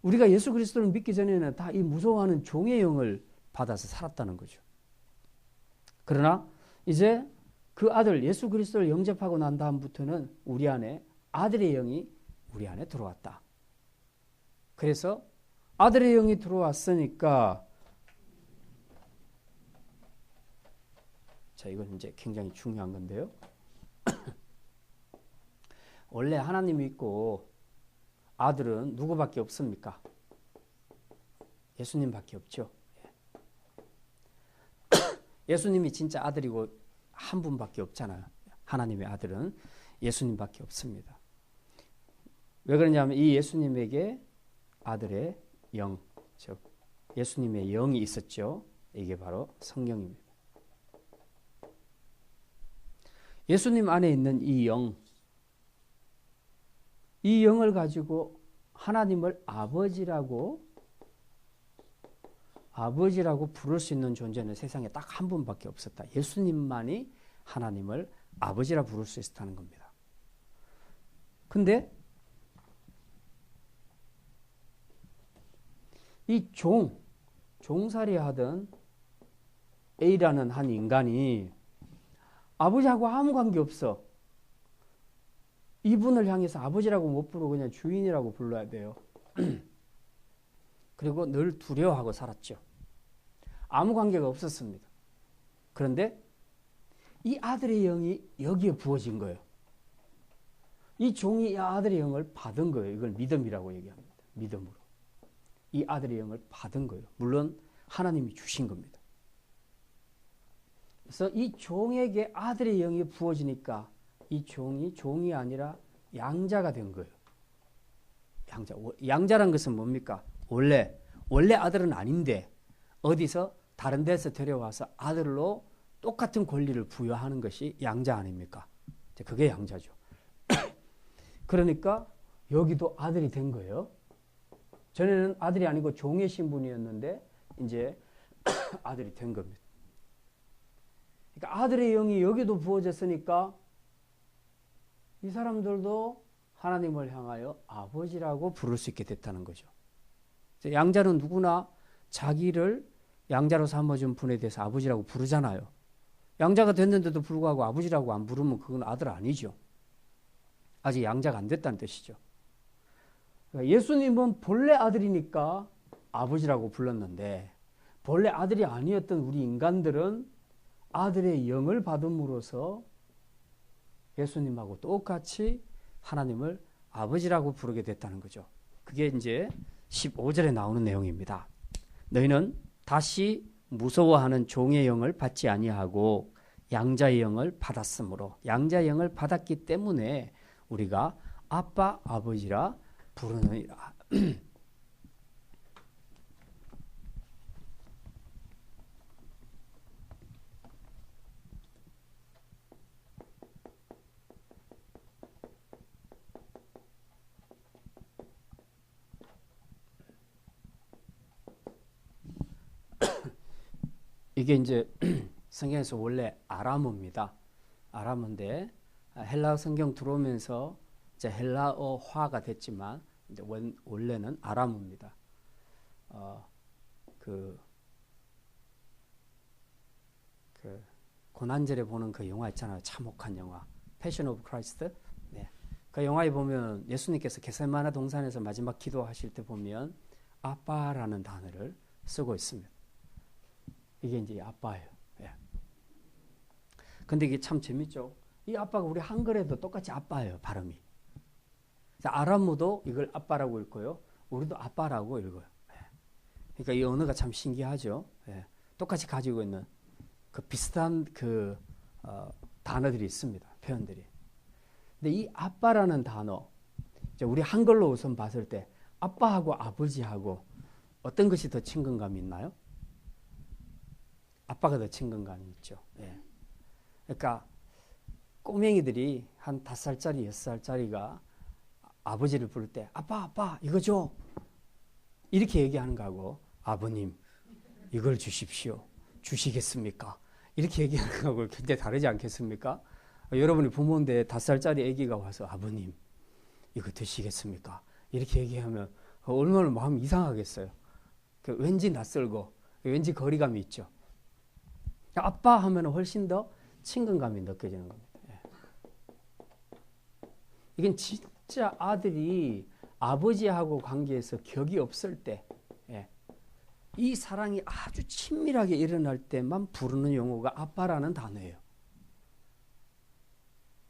Speaker 1: 우리가 예수 그리스도를 믿기 전에는 다 이 무서워하는 종의 영을 받아서 살았다는 거죠. 그러나 이제 그 아들 예수 그리스도를 영접하고 난 다음부터는 우리 안에 아들의 영이 우리 안에 들어왔다. 그래서 아들의 영이 들어왔으니까, 자, 이건 이제 굉장히 중요한 건데요. 원래 하나님이 있고 아들은 누구밖에 없습니까? 예수님밖에 없죠. 예수님이 진짜 아들이고 한 분밖에 없잖아요. 하나님의 아들은 예수님밖에 없습니다. 왜 그러냐면 이 예수님에게 아들의 영, 즉 예수님의 영이 있었죠. 이게 바로 성령입니다. 예수님 안에 있는 이 영을 가지고 하나님을 아버지라고 부를 수 있는 존재는 세상에 딱 한 분밖에 없었다. 예수님만이 하나님을 아버지라 부를 수 있었다는 겁니다. 근데 이 종살이 하던 A라는 한 인간이 아버지하고 아무 관계 없어. 이분을 향해서 아버지라고 못 부르고 그냥 주인이라고 불러야 돼요. 그리고 늘 두려워하고 살았죠. 아무 관계가 없었습니다. 그런데 이 아들의 영이 여기에 부어진 거예요. 이 종이 이 아들의 영을 받은 거예요. 이걸 믿음이라고 얘기합니다. 믿음으로. 이 아들의 영을 받은 거예요. 물론 하나님이 주신 겁니다. 그래서 이 종에게 아들의 영이 부어지니까 이 종이 아니라 양자가 된 거예요. 양자란 것은 뭡니까? 원래 아들은 아닌데 어디서 다른 데서 데려와서 아들로 똑같은 권리를 부여하는 것이 양자 아닙니까? 그게 양자죠. 그러니까 여기도 아들이 된 거예요. 전에는 아들이 아니고 종의 신분이었는데 이제 아들이 된 겁니다. 그러니까 아들의 영이 여기도 부어졌으니까 이 사람들도 하나님을 향하여 아버지라고 부를 수 있게 됐다는 거죠. 양자는 누구나 자기를 양자로 삼아준 분에 대해서 아버지라고 부르잖아요. 양자가 됐는데도 불구하고 아버지라고 안 부르면 그건 아들 아니죠. 아직 양자가 안 됐다는 뜻이죠. 그러니까 예수님은 본래 아들이니까 아버지라고 불렀는데 본래 아들이 아니었던 우리 인간들은 아들의 영을 받음으로써 예수님하고 똑같이 하나님을 아버지라고 부르게 됐다는 거죠. 그게 이제 15절에 나오는 내용입니다. 너희는 다시 무서워하는 종의 영을 받지 아니하고 양자의 영을 받았으므로 양자의 영을 받았기 때문에 우리가 아빠 아버지라 부르느니라. 이게 이제 성경에서 원래 아람어입니다. 아람어인데 헬라어 성경 들어오면서 이제 헬라어화가 됐지만 이제 원래는 아람어입니다. 그 고난절에 보는 그 영화 있잖아요. 참혹한 영화. 패션 오브 크라이스트. 네. 그 영화에 보면 예수님께서 겟세마네 동산에서 마지막 기도하실 때 보면 아빠라는 단어를 쓰고 있습니다. 이게 이제 아빠예요. 예. 근데 이게 참 재밌죠. 이 아빠가 우리 한글에도 똑같이 아빠예요. 발음이. 아람어도 이걸 아빠라고 읽고요. 우리도 아빠라고 읽어요. 예. 그러니까 이 언어가 참 신기하죠. 예. 똑같이 가지고 있는 그 비슷한 단어들이 있습니다. 표현들이. 근데 이 아빠라는 단어, 이제 우리 한글로 우선 봤을 때 아빠하고 아버지하고 어떤 것이 더 친근감이 있나요? 아빠가 더 친근감이 있죠. 예. 그러니까 꼬맹이들이 한 5살짜리, 6살짜리가 아버지를 부를 때 아빠 이거 줘. 이렇게 얘기하는 거하고 아버님 이걸 주십시오. 주시겠습니까? 이렇게 얘기하는 거하고 굉장히 다르지 않겠습니까? 여러분이 부모인데 5살짜리 아기가 와서 아버님 이거 드시겠습니까? 이렇게 얘기하면 얼마나 마음이 이상하겠어요. 왠지 낯설고 왠지 거리감이 있죠. 아빠 하면 훨씬 더 친근감이 느껴지는 겁니다. 예. 이건 진짜 아들이 아버지하고 관계에서 격이 없을 때, 예. 이 사랑이 아주 친밀하게 일어날 때만 부르는 용어가 아빠라는 단어예요.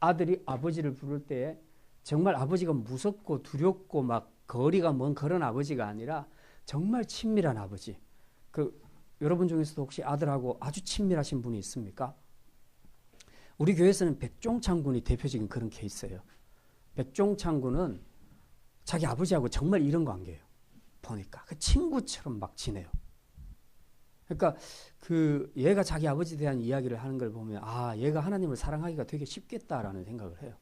Speaker 1: 아들이 아버지를 부를 때 정말 아버지가 무섭고 두렵고 막 거리가 먼 그런 아버지가 아니라 정말 친밀한 아버지. 여러분 중에서도 혹시 아들하고 아주 친밀하신 분이 있습니까? 우리 교회에서는 백종창 군이 대표적인 그런 케이스예요. 백종창 군은 자기 아버지하고 정말 이런 관계예요. 보니까 그 친구처럼 막 지내요. 그러니까 얘가 자기 아버지에 대한 이야기를 하는 걸 보면 얘가 하나님을 사랑하기가 되게 쉽겠다라는 생각을 해요.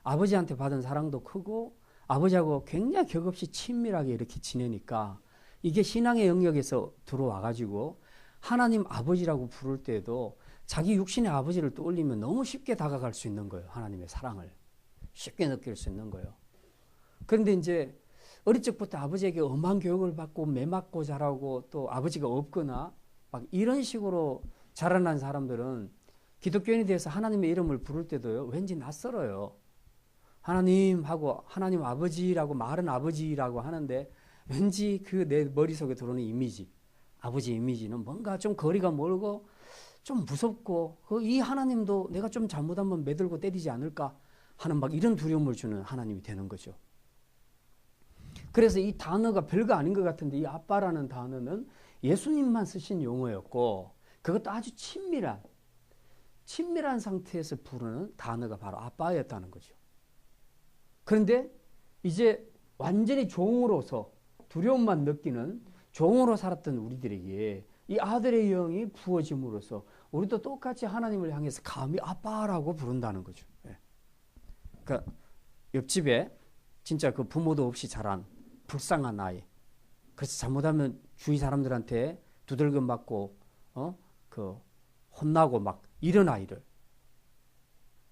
Speaker 1: 아버지한테 받은 사랑도 크고 아버지하고 굉장히 격없이 친밀하게 이렇게 지내니까 이게 신앙의 영역에서 들어와가지고 하나님 아버지라고 부를 때에도 자기 육신의 아버지를 떠올리면 너무 쉽게 다가갈 수 있는 거예요. 하나님의 사랑을 쉽게 느낄 수 있는 거예요. 그런데 이제 어릴 적부터 아버지에게 엄한 교육을 받고 매맞고 자라고 또 아버지가 없거나 막 이런 식으로 자라난 사람들은 기독교인에 대해서 하나님의 이름을 부를 때도요 왠지 낯설어요. 하나님 하고 하나님 아버지라고 말은 아버지라고 하는데 왠지 내 머릿속에 들어오는 이미지, 아버지 이미지는 뭔가 좀 거리가 멀고 좀 무섭고 이 하나님도 내가 좀 잘못하면 매들고 때리지 않을까 하는 막 이런 두려움을 주는 하나님이 되는 거죠. 그래서 이 단어가 별거 아닌 것 같은데 이 아빠라는 단어는 예수님만 쓰신 용어였고 그것도 아주 친밀한 상태에서 부르는 단어가 바로 아빠였다는 거죠. 그런데 이제 완전히 종으로서 두려움만 느끼는 종으로 살았던 우리들에게 이 아들의 영이 부어짐으로써 우리도 똑같이 하나님을 향해서 감히 아빠라고 부른다는 거죠. 예. 그러니까 옆집에 진짜 그 부모도 없이 자란 불쌍한 아이. 그래서 잘못하면 주위 사람들한테 두들겨 맞고 혼나고 막 이런 아이를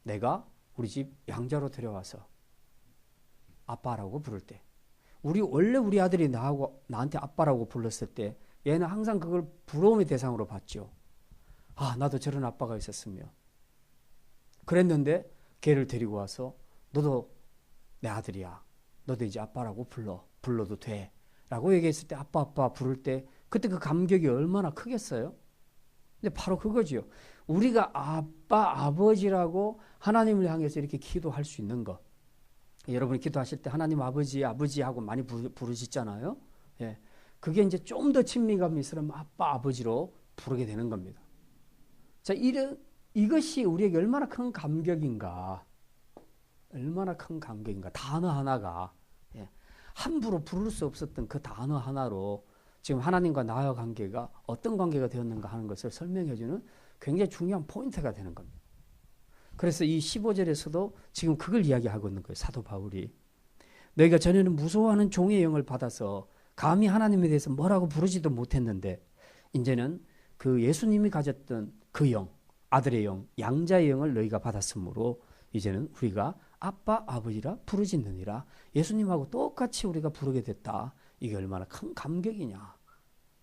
Speaker 1: 내가 우리 집 양자로 데려와서 아빠라고 부를 때 원래 우리 아들이 나한테 아빠라고 불렀을 때 얘는 항상 그걸 부러움의 대상으로 봤죠. 나도 저런 아빠가 있었으면 그랬는데 걔를 데리고 와서 너도 내 아들이야. 너도 이제 아빠라고 불러도 돼. 라고 얘기했을 때 아빠 아빠 부를 때 그때 그 감격이 얼마나 크겠어요? 근데 바로 그거지요. 우리가 아빠 아버지라고 하나님을 향해서 이렇게 기도할 수 있는 것. 여러분이 기도하실 때 하나님 아버지 아버지 하고 많이 부르시잖아요. 예. 그게 이제 좀 더 친밀감이 있으면 아빠 아버지로 부르게 되는 겁니다. 자, 이것이 우리에게 얼마나 큰 감격인가. 얼마나 큰 감격인가. 단어 하나가 함부로 부를 수 없었던 그 단어 하나로 지금 하나님과 나의 관계가 어떤 관계가 되었는가 하는 것을 설명해주는 굉장히 중요한 포인트가 되는 겁니다. 그래서 이 15절에서도 지금 그걸 이야기하고 있는 거예요. 사도 바울이. 너희가 전에는 무서워하는 종의 영을 받아서 감히 하나님에 대해서 뭐라고 부르지도 못했는데 이제는 그 예수님이 가졌던 그 영, 아들의 영, 양자의 영을 너희가 받았으므로 이제는 우리가 아빠 아버지라 부르짖느니라. 예수님하고 똑같이 우리가 부르게 됐다. 이게 얼마나 큰 감격이냐.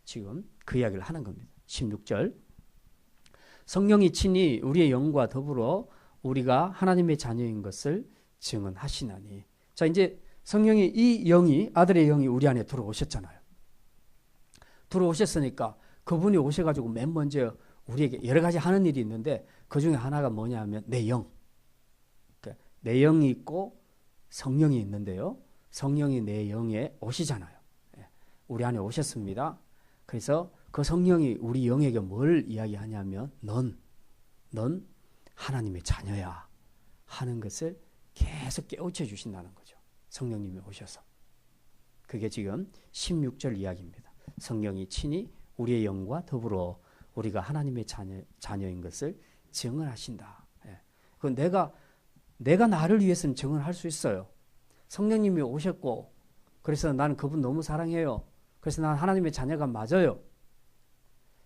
Speaker 1: 지금 그 이야기를 하는 겁니다. 16절. 성령이 친히 우리의 영과 더불어 우리가 하나님의 자녀인 것을 증언하시나니. 자, 이제 성령이 이 영이 아들의 영이 우리 안에 들어오셨잖아요. 들어오셨으니까 그분이 오셔가지고 맨 먼저 우리에게 여러 가지 하는 일이 있는데 그 중에 하나가 뭐냐면 내 영. 내 영이 있고 성령이 있는데요. 성령이 내 영에 오시잖아요. 우리 안에 오셨습니다. 그래서 그 성령이 우리 영에게 뭘 이야기하냐면 넌 하나님의 자녀야 하는 것을 계속 깨우쳐 주신다는 거죠. 성령님이 오셔서. 그게 지금 16절 이야기입니다. 성령이 친히 우리의 영과 더불어 우리가 하나님의 자녀인 것을 증언하신다. 그건 내가 나를 위해서는 증언할 수 있어요. 성령님이 오셨고 그래서 나는 그분 너무 사랑해요. 그래서 난 하나님의 자녀가 맞아요.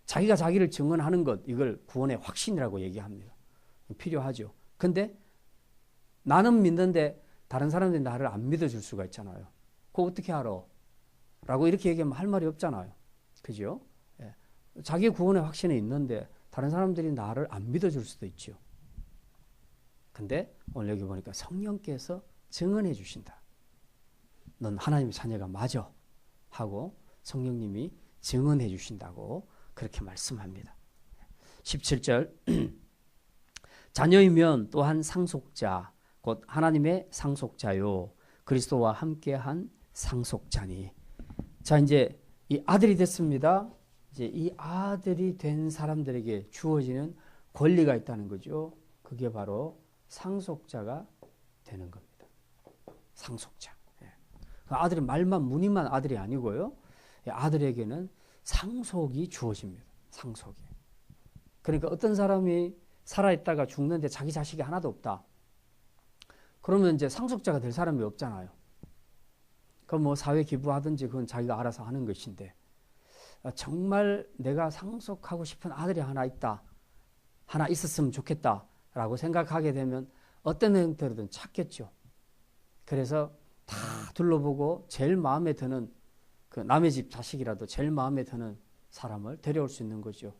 Speaker 1: 자기가 자기를 증언하는 것, 이걸 구원의 확신이라고 얘기합니다. 필요하죠. 근데 나는 믿는데 다른 사람들이 나를 안 믿어줄 수가 있잖아요. 그거 어떻게 알아? 라고 이렇게 얘기하면 할 말이 없잖아요. 그죠? 예. 자기 구원의 확신이 있는데 다른 사람들이 나를 안 믿어줄 수도 있죠. 근데 오늘 여기 보니까 성령께서 증언해 주신다. 넌 하나님의 자녀가 맞아 하고 성령님이 증언해 주신다고 그렇게 말씀합니다. 17절 자녀이면 또한 상속자 곧 하나님의 상속자요 그리스도와 함께한 상속자니. 자, 이제 이 아들이 됐습니다. 이제 이 아들이 된 사람들에게 주어지는 권리가 있다는 거죠. 그게 바로 상속자가 되는 겁니다. 상속자. 아들이 말만 무늬만 아들이 아니고요. 아들에게는 상속이 주어집니다. 상속이. 그러니까 어떤 사람이 살아있다가 죽는데 자기 자식이 하나도 없다. 그러면 이제 상속자가 될 사람이 없잖아요. 그럼 뭐 사회 기부하든지 그건 자기가 알아서 하는 것인데 정말 내가 상속하고 싶은 아들이 하나 있다. 하나 있었으면 좋겠다. 라고 생각하게 되면 어떤 형태로든 찾겠죠. 그래서 다 둘러보고 제일 마음에 드는 그 남의 집 자식이라도 제일 마음에 드는 사람을 데려올 수 있는 거죠.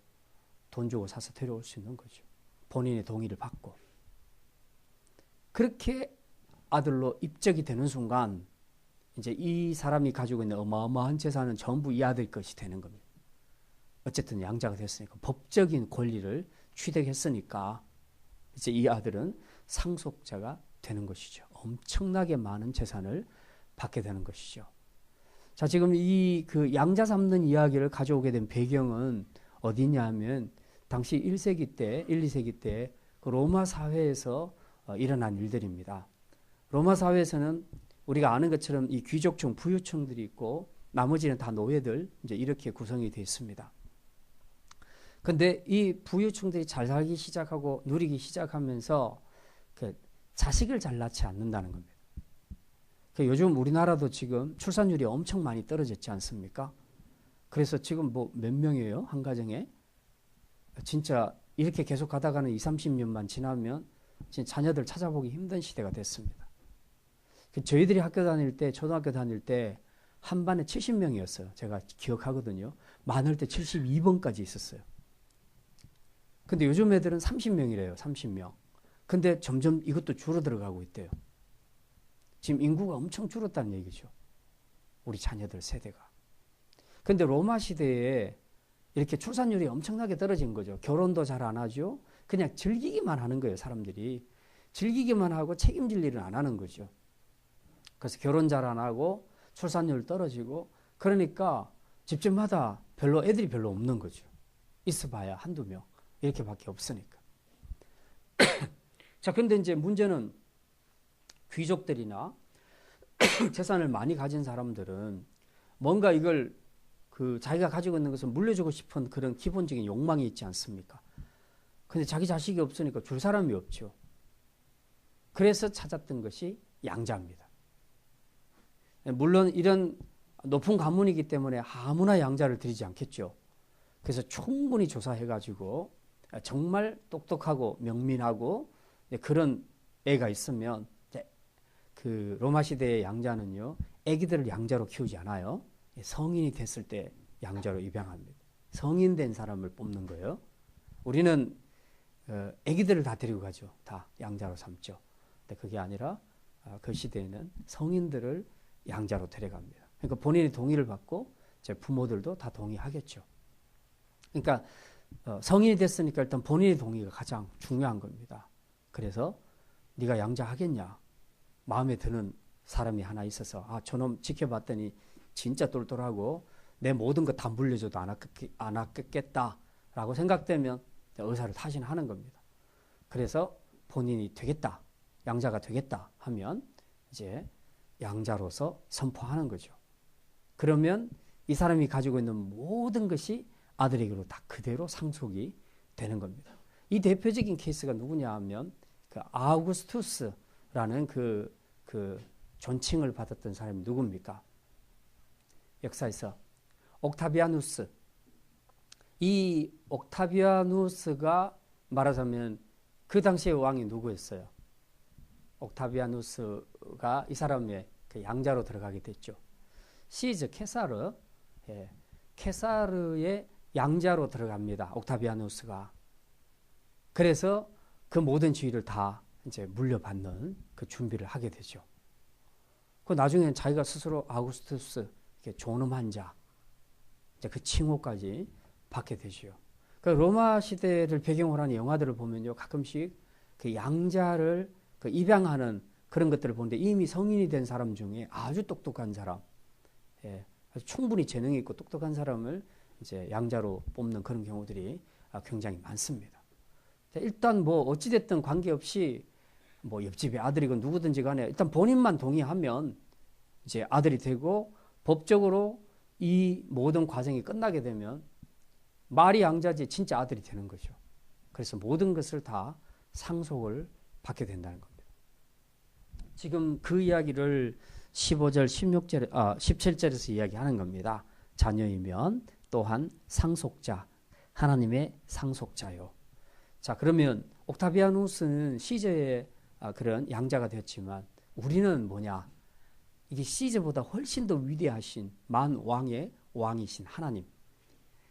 Speaker 1: 돈 주고 사서 데려올 수 있는 거죠. 본인의 동의를 받고. 그렇게 아들로 입적이 되는 순간 이제 이 사람이 가지고 있는 어마어마한 재산은 전부 이 아들 것이 되는 겁니다. 어쨌든 양자가 됐으니까 법적인 권리를 취득했으니까 이제 이 아들은 상속자가 되는 것이죠. 엄청나게 많은 재산을 받게 되는 것이죠. 자, 지금 이 그 양자 삼는 이야기를 가져오게 된 배경은 어디냐면 당시 1세기 때, 1, 2세기 때 그 로마 사회에서 일어난 일들입니다. 로마 사회에서는 우리가 아는 것처럼 이 귀족층, 부유층들이 있고 나머지는 다 노예들 이제 이렇게 구성이 되어 있습니다. 근데 이 부유층들이 잘 살기 시작하고 누리기 시작하면서 그 자식을 잘 낳지 않는다는 겁니다. 요즘 우리나라도 지금 출산율이 엄청 많이 떨어졌지 않습니까? 그래서 지금 뭐 몇 명이에요? 한 가정에? 진짜 이렇게 계속 가다가는 20, 30년만 지나면 진짜 자녀들 찾아보기 힘든 시대가 됐습니다. 저희들이 학교 다닐 때, 초등학교 다닐 때 한 반에 70명이었어요. 제가 기억하거든요. 많을 때 72번까지 있었어요. 근데 요즘 애들은 30명이래요. 30명. 근데 점점 이것도 줄어들어가고 있대요. 지금 인구가 엄청 줄었다는 얘기죠. 우리 자녀들 세대가. 근데 로마 시대에 이렇게 출산율이 엄청나게 떨어진 거죠. 결혼도 잘 안 하죠. 그냥 즐기기만 하는 거예요, 사람들이. 즐기기만 하고 책임질 일은 안 하는 거죠. 그래서 결혼 잘 안 하고 출산율 떨어지고 그러니까 집집마다 애들이 별로 없는 거죠. 있어봐야 한두 명 이렇게밖에 없으니까. 자, 근데 이제 문제는 귀족들이나 재산을 많이 가진 사람들은 뭔가 이걸 자기가 가지고 있는 것을 물려주고 싶은 그런 기본적인 욕망이 있지 않습니까? 근데 자기 자식이 없으니까 줄 사람이 없죠. 그래서 찾았던 것이 양자입니다. 물론 이런 높은 가문이기 때문에 아무나 양자를 드리지 않겠죠. 그래서 충분히 조사해가지고 정말 똑똑하고 명민하고 그런 애가 있으면 그 로마 시대의 양자는요, 애기들을 양자로 키우지 않아요. 성인이 됐을 때 양자로 입양합니다. 성인 된 사람을 뽑는 거예요. 우리는 애기들을 다 데리고 가죠. 다 양자로 삼죠. 근데 그게 아니라 그 시대에는 성인들을 양자로 데려갑니다. 그러니까 본인이 동의를 받고 제 부모들도 다 동의하겠죠. 그러니까 성인이 됐으니까 일단 본인의 동의가 가장 중요한 겁니다. 그래서 네가 양자하겠냐? 마음에 드는 사람이 하나 있어서 저놈 지켜봤더니 진짜 똘똘하고 내 모든 거 다 물려줘도 안 아꼈겠다라고 생각되면 의사를 타진하는 겁니다. 그래서 본인이 되겠다, 양자가 되겠다 하면 이제 양자로서 선포하는 거죠. 그러면 이 사람이 가지고 있는 모든 것이 아들에게로 다 그대로 상속이 되는 겁니다. 이 대표적인 케이스가 누구냐 하면 그 아우구스투스라는 그 존칭을 받았던 사람이 누굽니까? 역사에서 옥타비아누스. 이 옥타비아누스가 말하자면 그 당시의 왕이 누구였어요? 옥타비아누스가 이 사람의 그 양자로 들어가게 됐죠. 시즈 케사르, 케사르의 양자로 들어갑니다. 옥타비아누스가. 그래서 그 모든 지위를 다 이제 물려받는 그 준비를 하게 되죠. 그 나중에 자기가 스스로 아우구스투스, 존엄한 자, 이제 그 칭호까지 받게 되죠. 그 로마 시대를 배경으로 하는 영화들을 보면요, 가끔씩 그 양자를 입양하는 그런 것들을 보는데 이미 성인이 된 사람 중에 아주 똑똑한 사람, 아주 충분히 재능이 있고 똑똑한 사람을 이제 양자로 뽑는 그런 경우들이 굉장히 많습니다. 일단 뭐 어찌됐든 관계없이 뭐 옆집의 아들이건 누구든지 간에 일단 본인만 동의하면 이제 아들이 되고 법적으로 이 모든 과정이 끝나게 되면 말이 양자지 진짜 아들이 되는 거죠. 그래서 모든 것을 다 상속을 받게 된다는 겁니다. 지금 그 이야기를 15절, 17절에서 이야기하는 겁니다. 자녀이면 또한 상속자, 하나님의 상속자요. 자, 그러면 옥타비아누스는 시저의 그런 양자가 되었지만 우리는 뭐냐? 이게 시저보다 훨씬 더 위대하신 만왕의 왕이신 하나님.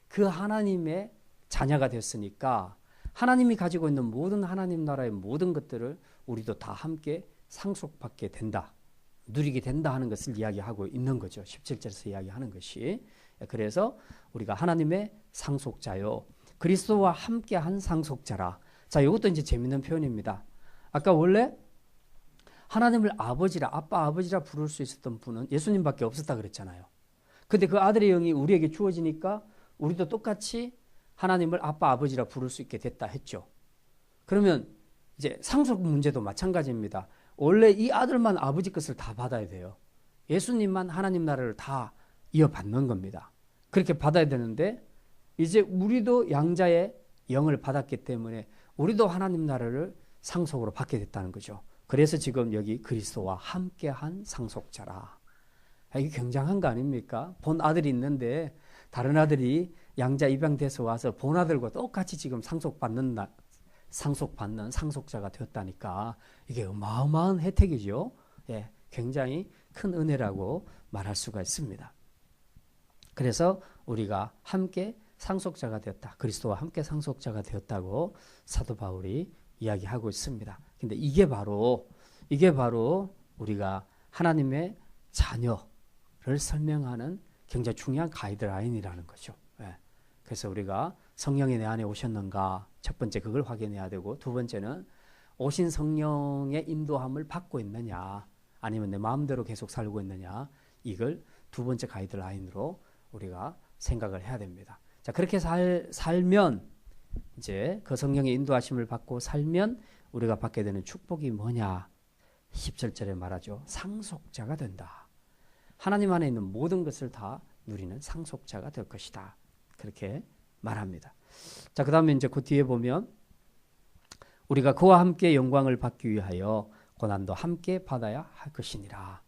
Speaker 1: 그 하나님의 자녀가 됐으니까 하나님이 가지고 있는 모든 하나님 나라의 모든 것들을 우리도 다 함께 상속받게 된다. 누리게 된다 하는 것을 이야기하고 있는 거죠. 17절에서 이야기하는 것이. 그래서 우리가 하나님의 상속자요. 그리스도와 함께한 상속자라. 자, 이것도 이제 재밌는 표현입니다. 아까 원래 하나님을 아버지라, 아빠 아버지라 부를 수 있었던 분은 예수님밖에 없었다 그랬잖아요. 근데 그 아들의 영이 우리에게 주어지니까 우리도 똑같이 하나님을 아빠 아버지라 부를 수 있게 됐다 했죠. 그러면 이제 상속 문제도 마찬가지입니다. 원래 이 아들만 아버지 것을 다 받아야 돼요. 예수님만 하나님 나라를 다 이어받는 겁니다. 그렇게 받아야 되는데 이제 우리도 양자의 영을 받았기 때문에 우리도 하나님 나라를 상속으로 받게 됐다는 거죠. 그래서 지금 여기 그리스도와 함께한 상속자라. 이게 굉장한 거 아닙니까? 본 아들이 있는데 다른 아들이 양자 입양돼서 와서 본 아들과 똑같이 지금 상속받는 상속자가 되었다니까 이게 어마어마한 혜택이죠. 예, 굉장히 큰 은혜라고 말할 수가 있습니다. 그래서 우리가 함께 상속자가 되었다. 그리스도와 함께 상속자가 되었다고 사도 바울이 이야기하고 있습니다. 근데 이게 바로 우리가 하나님의 자녀를 설명하는 굉장히 중요한 가이드라인이라는 거죠. 예. 그래서 우리가 성령이 내 안에 오셨는가, 첫 번째 그걸 확인해야 되고, 두 번째는 오신 성령의 인도함을 받고 있느냐, 아니면 내 마음대로 계속 살고 있느냐, 이걸 두 번째 가이드라인으로 우리가 생각을 해야 됩니다. 자, 그렇게 살면 이제 그 성령의 인도하심을 받고 살면 우리가 받게 되는 축복이 뭐냐? 17절에 말하죠. 상속자가 된다. 하나님 안에 있는 모든 것을 다 누리는 상속자가 될 것이다. 그렇게 말합니다. 자, 그 다음에 이제 그 뒤에 보면 우리가 그와 함께 영광을 받기 위하여 고난도 함께 받아야 할 것이니라.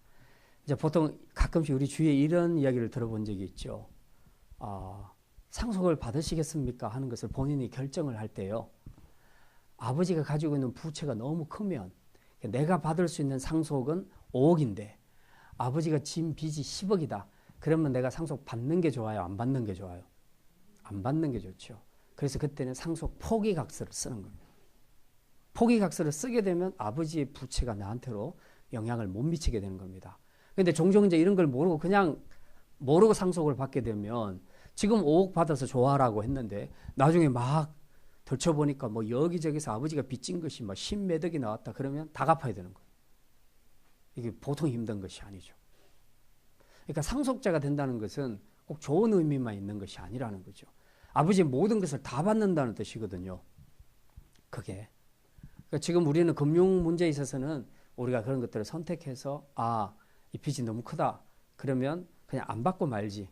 Speaker 1: 이제 보통 가끔씩 우리 주위에 이런 이야기를 들어본 적이 있죠. 상속을 받으시겠습니까? 하는 것을 본인이 결정을 할 때요. 아버지가 가지고 있는 부채가 너무 크면 내가 받을 수 있는 상속은 5억인데 아버지가 진 빚이 10억이다. 그러면 내가 상속 받는 게 좋아요? 안 받는 게 좋아요? 안 받는 게 좋죠. 그래서 그때는 상속 포기각서를 쓰는 겁니다. 포기각서를 쓰게 되면 아버지의 부채가 나한테로 영향을 못 미치게 되는 겁니다. 그런데 종종 이제 이런 걸 모르고 그냥 모르고 상속을 받게 되면 지금 5억 받아서 좋아라고 했는데 나중에 막 덜쳐보니까 뭐 여기저기서 아버지가 빚진 것이 막 10몇 억이 나왔다 그러면 다 갚아야 되는 거예요. 이게 보통 힘든 것이 아니죠. 그러니까 상속자가 된다는 것은 꼭 좋은 의미만 있는 것이 아니라는 거죠. 아버지의 모든 것을 다 받는다는 뜻이거든요. 그게. 그러니까 지금 우리는 금융 문제에 있어서는 우리가 그런 것들을 선택해서 이 빚이 너무 크다. 그러면 그냥 안 받고 말지.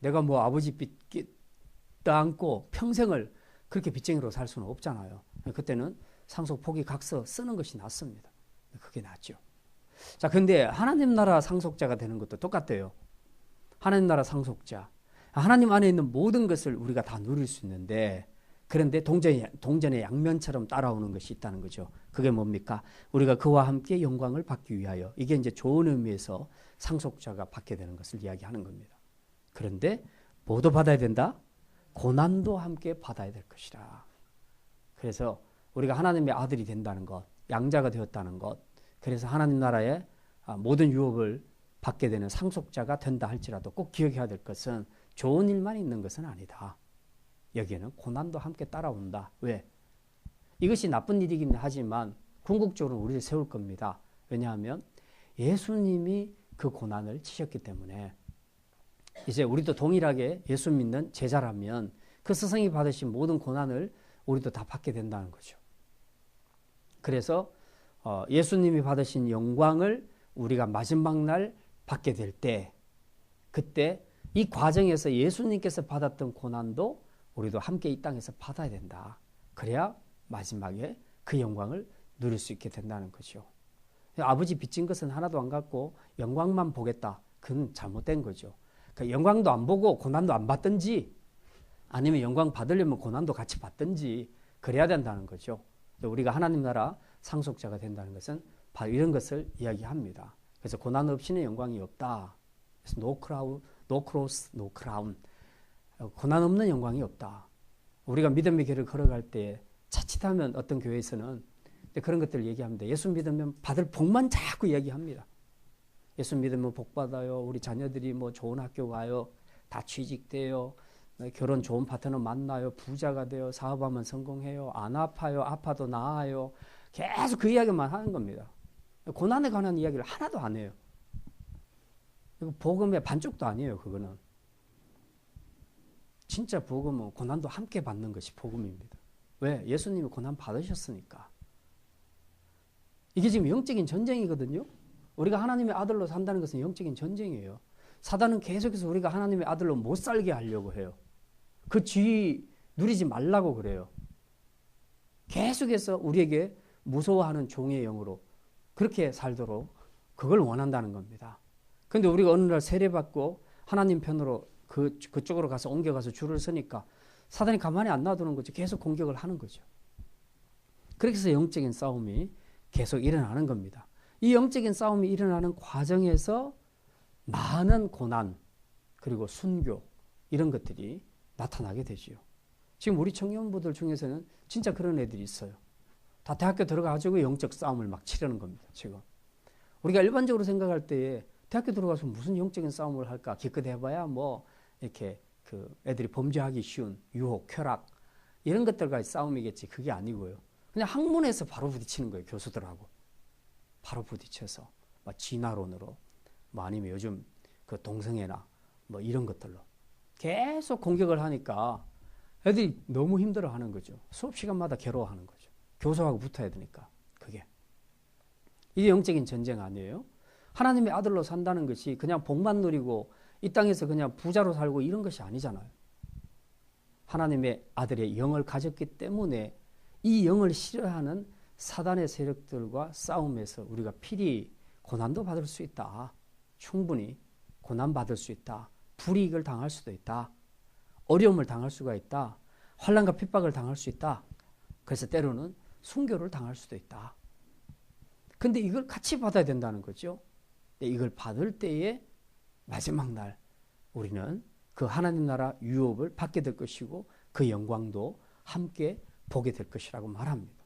Speaker 1: 내가 뭐 아버지 빚 안고 평생을 그렇게 빚쟁이로 살 수는 없잖아요. 그때는 상속 포기 각서 쓰는 것이 낫습니다. 그게 낫죠. 자, 근데 하나님 나라 상속자가 되는 것도 똑같아요. 하나님 나라 상속자. 하나님 안에 있는 모든 것을 우리가 다 누릴 수 있는데 그런데 동전의 양면처럼 따라오는 것이 있다는 거죠. 그게 뭡니까? 우리가 그와 함께 영광을 받기 위하여. 이게 이제 좋은 의미에서 상속자가 받게 되는 것을 이야기하는 겁니다. 그런데 뭐도 받아야 된다? 고난도 함께 받아야 될 것이라. 그래서 우리가 하나님의 아들이 된다는 것, 양자가 되었다는 것, 그래서 하나님 나라의 모든 유업을 받게 되는 상속자가 된다 할지라도 꼭 기억해야 될 것은 좋은 일만 있는 것은 아니다. 여기에는 고난도 함께 따라온다. 왜? 이것이 나쁜 일이긴 하지만 궁극적으로 우리를 세울 겁니다. 왜냐하면 예수님이 그 고난을 치셨기 때문에 이제 우리도 동일하게 예수 믿는 제자라면 그 스승이 받으신 모든 고난을 우리도 다 받게 된다는 거죠. 그래서 예수님이 받으신 영광을 우리가 마지막 날 받게 될 때 그때 이 과정에서 예수님께서 받았던 고난도 우리도 함께 이 땅에서 받아야 된다. 그래야 마지막에 그 영광을 누릴 수 있게 된다는 거죠. 아버지 빚진 것은 하나도 안 갖고 영광만 보겠다. 그건 잘못된 거죠. 그러니까 영광도 안 보고 고난도 안 받든지 아니면 영광 받으려면 고난도 같이 받든지 그래야 된다는 거죠. 우리가 하나님 나라 상속자가 된다는 것은 바로 이런 것을 이야기합니다. 그래서 고난 없이는 영광이 없다. 그래서 no cross, no crown. 고난 없는 영광이 없다. 우리가 믿음의 길을 걸어갈 때 자칫하면 어떤 교회에서는 그런 것들을 얘기합니다. 예수 믿으면 받을 복만 자꾸 이야기합니다. 예수 믿으면 복 받아요. 우리 자녀들이 뭐 좋은 학교 가요. 다 취직돼요. 결혼 좋은 파트너 만나요. 부자가 돼요. 사업하면 성공해요. 안 아파요. 아파도 나아요. 계속 그 이야기만 하는 겁니다. 고난에 관한 이야기를 하나도 안 해요. 복음의 반쪽도 아니에요. 그거는. 진짜 복음은 고난도 함께 받는 것이 복음입니다. 왜? 예수님이 고난 받으셨으니까. 이게 지금 영적인 전쟁이거든요. 우리가 하나님의 아들로 산다는 것은 영적인 전쟁이에요. 사단은 계속해서 우리가 하나님의 아들로 못 살게 하려고 해요. 그 지위 누리지 말라고 그래요. 계속해서 우리에게 무서워하는 종의 영으로 그렇게 살도록 그걸 원한다는 겁니다. 그런데 우리가 어느 날 세례받고 하나님 편으로 그쪽으로 가서 옮겨가서 줄을 서니까 사단이 가만히 안 놔두는 거죠. 계속 공격을 하는 거죠. 그렇게 해서 영적인 싸움이 계속 일어나는 겁니다. 이 영적인 싸움이 일어나는 과정에서 많은 고난 그리고 순교 이런 것들이 나타나게 되지요. 지금 우리 청년부들 중에서는 진짜 그런 애들이 있어요. 다 대학교 들어가가지고 영적 싸움을 막 치르는 겁니다. 지금 우리가 일반적으로 생각할 때에 대학교 들어가서 무슨 영적인 싸움을 할까? 기껏 해봐야 뭐 이렇게 그 애들이 범죄하기 쉬운 유혹, 쾌락 이런 것들과의 싸움이겠지. 그게 아니고요. 그냥 학문에서 바로 부딪히는 거예요. 교수들하고. 바로 부딪혀서 막 진화론으로 뭐 아니면 요즘 그 동성애나 뭐 이런 것들로 계속 공격을 하니까 애들이 너무 힘들어하는 거죠. 수업 시간마다 괴로워하는 거죠. 교수하고 붙어야 되니까. 그게. 이게 영적인 전쟁 아니에요? 하나님의 아들로 산다는 것이 그냥 복만 누리고 이 땅에서 그냥 부자로 살고 이런 것이 아니잖아요. 하나님의 아들의 영을 가졌기 때문에 이 영을 싫어하는 사단의 세력들과 싸움에서 우리가 필히 고난도 받을 수 있다. 충분히 고난받을 수 있다. 불이익을 당할 수도 있다. 어려움을 당할 수가 있다. 환난과 핍박을 당할 수 있다. 그래서 때로는 순교를 당할 수도 있다. 근데 이걸 같이 받아야 된다는 거죠. 이걸 받을 때에 마지막 날 우리는 그 하나님 나라 유업을 받게 될 것이고 그 영광도 함께 보게 될 것이라고 말합니다.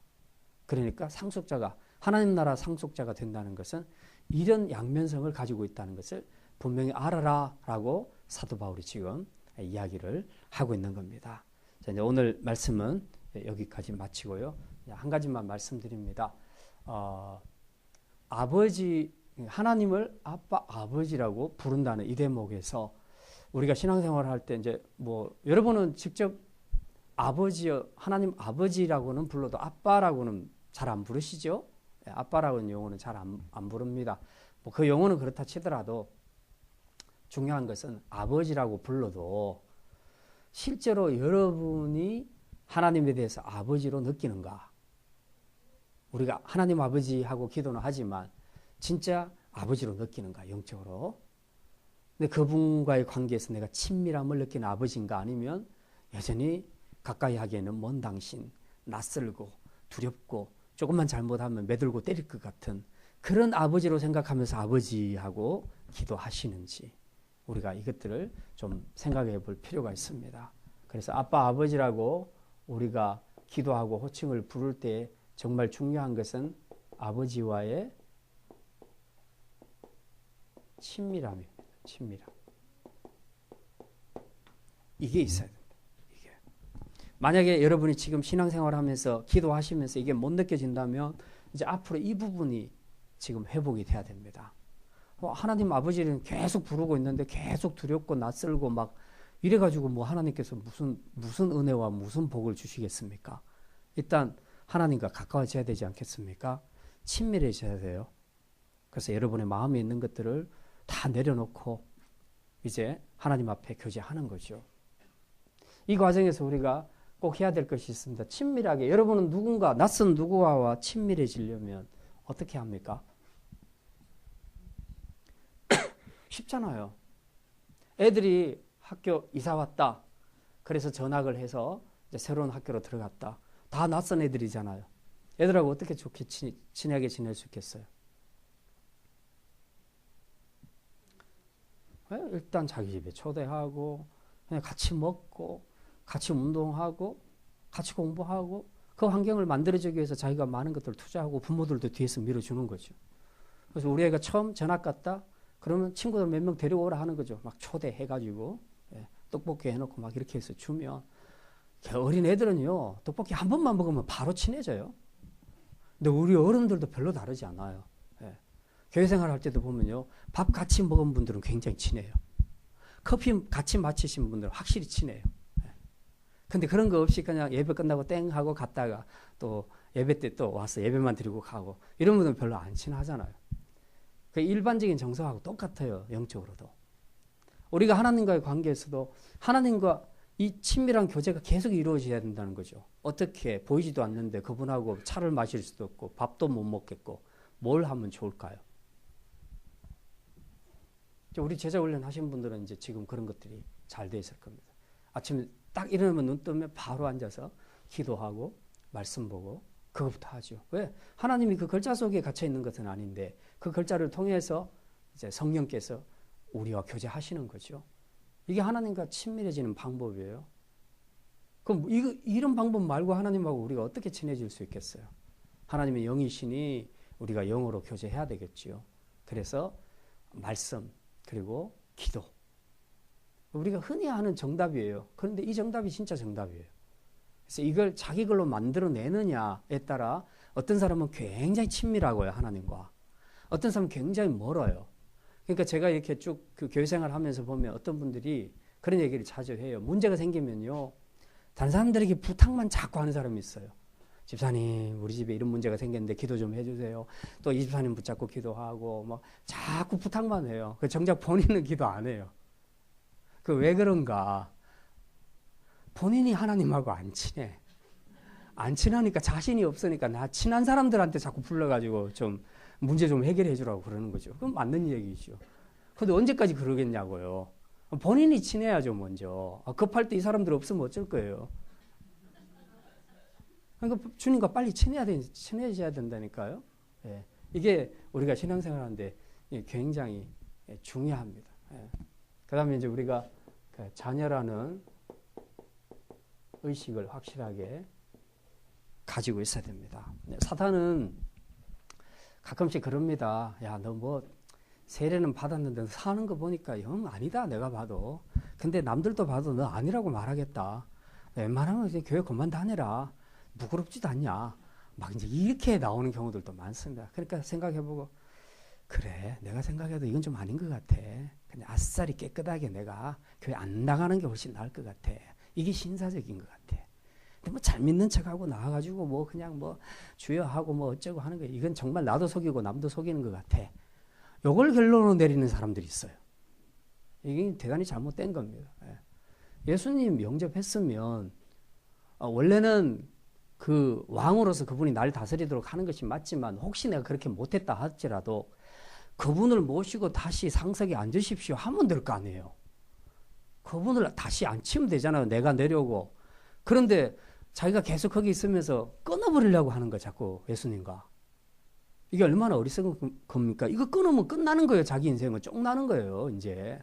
Speaker 1: 그러니까 상속자가 하나님 나라 상속자가 된다는 것은 이런 양면성을 가지고 있다는 것을 분명히 알아라 라고 사도 바울이 지금 이야기를 하고 있는 겁니다. 자, 이제 오늘 말씀은 여기까지 마치고요. 한 가지만 말씀드립니다. 아버지, 하나님을 아빠, 아버지라고 부른다는 이 대목에서 우리가 신앙생활을 할 때 이제 뭐 여러분은 직접 아버지요, 하나님 아버지라고는 불러도 아빠라고는 잘 안 부르시죠? 아빠라고는 용어는 잘 안 부릅니다. 뭐 그 용어는 그렇다 치더라도 중요한 것은 아버지라고 불러도 실제로 여러분이 하나님에 대해서 아버지로 느끼는가? 우리가 하나님 아버지하고 기도는 하지만 진짜 아버지로 느끼는가? 영적으로? 근데 그분과의 관계에서 내가 친밀함을 느끼는 아버지인가? 아니면 여전히 가까이 하기에는 먼 당신, 낯설고 두렵고 조금만 잘못하면 매들고 때릴 것 같은 그런 아버지로 생각하면서 아버지하고 기도하시는지 우리가 이것들을 좀 생각해 볼 필요가 있습니다. 그래서 아빠, 아버지라고 우리가 기도하고 호칭을 부를 때 정말 중요한 것은 아버지와의 친밀함입니다. 친밀함. 이게 있어야 됩니다. 이게. 만약에 여러분이 지금 신앙생활 하면서 기도하시면서 이게 못 느껴진다면 이제 앞으로 이 부분이 지금 회복이 돼야 됩니다. 하나님 아버지는 계속 부르고 있는데 계속 두렵고 낯설고 막 이래가지고 뭐 하나님께서 무슨 은혜와 무슨 복을 주시겠습니까? 일단 하나님과 가까워져야 되지 않겠습니까? 친밀해져야 돼요. 그래서 여러분의 마음에 있는 것들을 다 내려놓고 이제 하나님 앞에 교제하는 거죠. 이 과정에서 우리가 꼭 해야 될 것이 있습니다. 친밀하게. 여러분은 누군가 낯선 누구와 친밀해지려면 어떻게 합니까? 쉽잖아요. 애들이 학교 이사 왔다. 그래서 전학을 해서 이제 새로운 학교로 들어갔다. 다 낯선 애들이잖아요. 애들하고 어떻게 좋게 친하게 지낼 수 있겠어요? 일단 자기 집에 초대하고 그냥 같이 먹고 같이 운동하고 같이 공부하고 그 환경을 만들어주기 위해서 자기가 많은 것들을 투자하고 부모들도 뒤에서 밀어주는 거죠. 그래서 우리 애가 처음 전학 갔다 그러면 친구들 몇 명 데려오라 하는 거죠. 막 초대해가지고 떡볶이 해놓고 막 이렇게 해서 주면 어린 애들은요 떡볶이 한 번만 먹으면 바로 친해져요. 근데 우리 어른들도 별로 다르지 않아요. 교회 생활할 때도 보면요 밥 같이 먹은 분들은 굉장히 친해요. 커피 같이 마시신 분들은 확실히 친해요. 근데 그런 거 없이 그냥 예배 끝나고 땡 하고 갔다가 또 예배 때 또 와서 예배만 드리고 가고 이런 분들은 별로 안 친하잖아요. 그 일반적인 정서하고 똑같아요. 영적으로도. 우리가 하나님과의 관계에서도 하나님과 이 친밀한 교제가 계속 이루어져야 된다는 거죠. 어떻게 보이지도 않는데 그분하고 차를 마실 수도 없고 밥도 못 먹겠고 뭘 하면 좋을까요? 우리 제자 훈련 하신 분들은 이제 지금 그런 것들이 잘 돼 있을 겁니다. 아침에 딱 일어나면 눈 뜨면 바로 앉아서 기도하고 말씀 보고 그것부터 하죠. 왜? 하나님이 그 글자 속에 갇혀 있는 것은 아닌데 그 글자를 통해서 이제 성령께서 우리와 교제하시는 거죠. 이게 하나님과 친밀해지는 방법이에요. 그럼 이런 방법 말고 하나님하고 우리가 어떻게 친해질 수 있겠어요? 하나님의 영이시니 우리가 영으로 교제해야 되겠지요. 그래서 말씀 그리고 기도. 우리가 흔히 하는 정답이에요. 그런데 이 정답이 진짜 정답이에요. 그래서 이걸 자기 걸로 만들어내느냐에 따라 어떤 사람은 굉장히 친밀하고요, 하나님과. 어떤 사람은 굉장히 멀어요. 그러니까 제가 이렇게 쭉 그 교회생활 하면서 보면 어떤 분들이 그런 얘기를 자주 해요. 문제가 생기면요, 다른 사람들에게 부탁만 자꾸 하는 사람이 있어요. 집사님, 우리 집에 이런 문제가 생겼는데 기도 좀 해주세요. 또 이 집사님 붙잡고 기도하고, 뭐, 자꾸 부탁만 해요. 정작 본인은 기도 안 해요. 왜 그런가? 본인이 하나님하고 안 친해. 안 친하니까 자신이 없으니까 나 친한 사람들한테 자꾸 불러가지고 좀 문제 좀 해결해 주라고 그러는 거죠. 그건 맞는 얘기죠. 근데 언제까지 그러겠냐고요. 본인이 친해야죠, 먼저. 급할 때 이 사람들 없으면 어쩔 거예요. 그러니까 주님과 빨리 친해져야 된다니까요. 예. 이게 우리가 신앙생활하는데 굉장히 중요합니다. 예. 그 다음에 이제 우리가 자녀라는 의식을 확실하게 가지고 있어야 됩니다. 사탄은 가끔씩 그럽니다. 야, 너 뭐 세례는 받았는데 사는 거 보니까 영 아니다, 내가 봐도. 근데 남들도 봐도 너 아니라고 말하겠다. 웬만하면 이제 교회 그만 다녀라. 부끄럽지도 않냐. 막 이제 이렇게 나오는 경우들도 많습니다. 그러니까 생각해보고, 그래, 내가 생각해도 이건 좀 아닌 것 같아. 그냥 아싸리 깨끗하게 내가 교회 안 나가는 게 훨씬 나을 것 같아. 이게 신사적인 것 같아. 근데 뭐 잘 믿는 척하고 나와가지고 뭐 그냥 뭐 주여하고 뭐 어쩌고 하는 거, 이건 정말 나도 속이고 남도 속이는 것 같아. 요걸 결론으로 내리는 사람들이 있어요. 이게 대단히 잘못된 겁니다. 예수님 영접했으면 원래는 그 왕으로서 그분이 날 다스리도록 하는 것이 맞지만, 혹시 내가 그렇게 못했다 할지라도 그분을 모시고 다시 상석에 앉으십시오 하면 될 거 아니에요. 그분을 다시 앉히면 되잖아요. 내가 내려오고. 그런데 자기가 계속 거기 있으면서 끊어버리려고 하는 거예요, 자꾸 예수님과. 이게 얼마나 어리석은 겁니까? 이거 끊으면 끝나는 거예요. 자기 인생은 쫑나는 거예요. 이제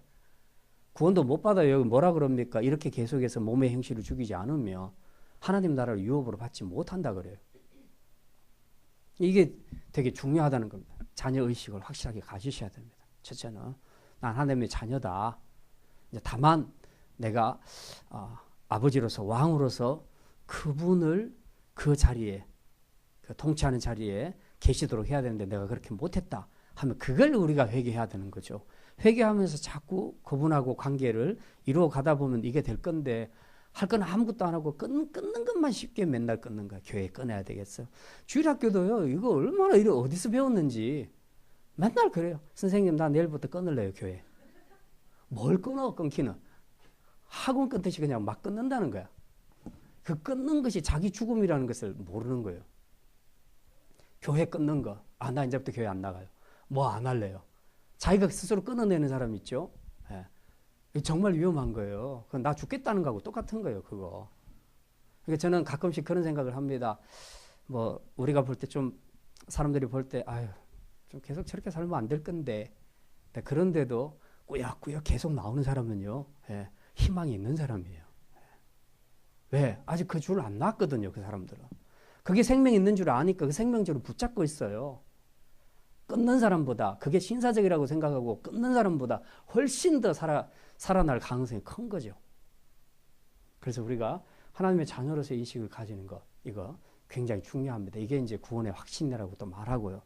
Speaker 1: 구원도 못 받아요. 뭐라 그럽니까? 이렇게 계속해서 몸의 행실을 죽이지 않으면 하나님 나라를 유업으로 받지 못한다 그래요. 이게 되게 중요하다는 겁니다. 자녀 의식을 확실하게 가지셔야 됩니다. 첫째는 난 하나님의 자녀다. 이제 다만 내가 아버지로서 왕으로서 그분을 그 자리에, 그 통치하는 자리에 계시도록 해야 되는데 내가 그렇게 못했다 하면 그걸 우리가 회개해야 되는 거죠. 회개하면서 자꾸 그분하고 관계를 이루어 가다 보면 이게 될 건데, 할 건 아무것도 안 하고 끊는 것만 쉽게 맨날 끊는 거야. 교회 끊어야 되겠어. 주일학교도요, 이거 얼마나 어디서 배웠는지 맨날 그래요. 선생님, 나 내일부터 끊을래요, 교회. 뭘 끊어, 끊기는. 학원 끊듯이 그냥 막 끊는다는 거야. 그 끊는 것이 자기 죽음이라는 것을 모르는 거예요. 교회 끊는 거. 나 이제부터 교회 안 나가요. 뭐 안 할래요. 자기가 스스로 끊어내는 사람 있죠. 예. 정말 위험한 거예요. 그건 나 죽겠다는 거하고 똑같은 거예요, 그거. 그러니까 저는 가끔씩 그런 생각을 합니다. 뭐 우리가 볼 때 좀, 사람들이 볼 때 아유, 좀 계속 저렇게 살면 안 될 건데, 그런데도 꾸역꾸역 계속 나오는 사람은요, 예, 희망이 있는 사람이에요. 왜? 아직 그 줄 안 놨거든요, 그 사람들은. 그게 생명이 있는 줄 아니까 그 생명줄을 붙잡고 있어요. 끊는 사람보다, 그게 신사적이라고 생각하고 끊는 사람보다 훨씬 더 살아날 가능성이 큰 거죠. 그래서 우리가 하나님의 자녀로서의 인식을 가지는 것, 이거 굉장히 중요합니다. 이게 이제 구원의 확신이라고 또 말하고요.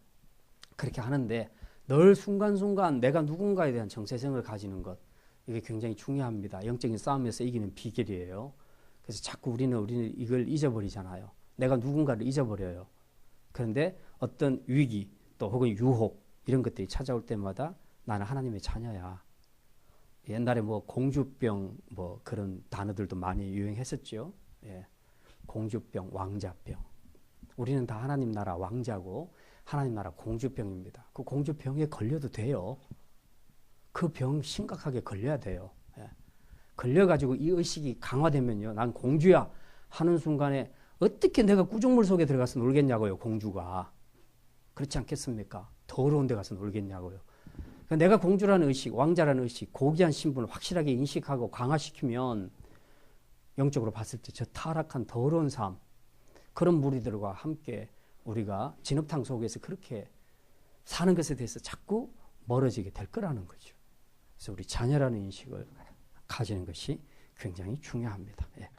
Speaker 1: 그렇게 하는데 늘 순간순간 내가 누군가에 대한 정체성을 가지는 것, 이게 굉장히 중요합니다. 영적인 싸움에서 이기는 비결이에요. 그래서 자꾸 우리는 이걸 잊어버리잖아요. 내가 누군가를 잊어버려요. 그런데 어떤 위기 또 혹은 유혹 이런 것들이 찾아올 때마다 나는 하나님의 자녀야. 옛날에 뭐 공주병 뭐 그런 단어들도 많이 유행했었죠. 예. 공주병, 왕자병. 우리는 다 하나님 나라 왕자고 하나님 나라 공주병입니다. 그 공주병에 걸려도 돼요. 그 병 심각하게 걸려야 돼요. 예. 걸려가지고 이 의식이 강화되면요, 난 공주야 하는 순간에 어떻게 내가 구정물 속에 들어가서 놀겠냐고요, 공주가. 그렇지 않겠습니까? 더러운 데 가서 놀겠냐고요. 그러니까 내가 공주라는 의식, 왕자라는 의식, 고귀한 신분을 확실하게 인식하고 강화시키면 영적으로 봤을 때 저 타락한 더러운 삶, 그런 무리들과 함께 우리가 진흙탕 속에서 그렇게 사는 것에 대해서 자꾸 멀어지게 될 거라는 거죠. 그래서 우리 자녀라는 인식을 가지는 것이 굉장히 중요합니다. 예.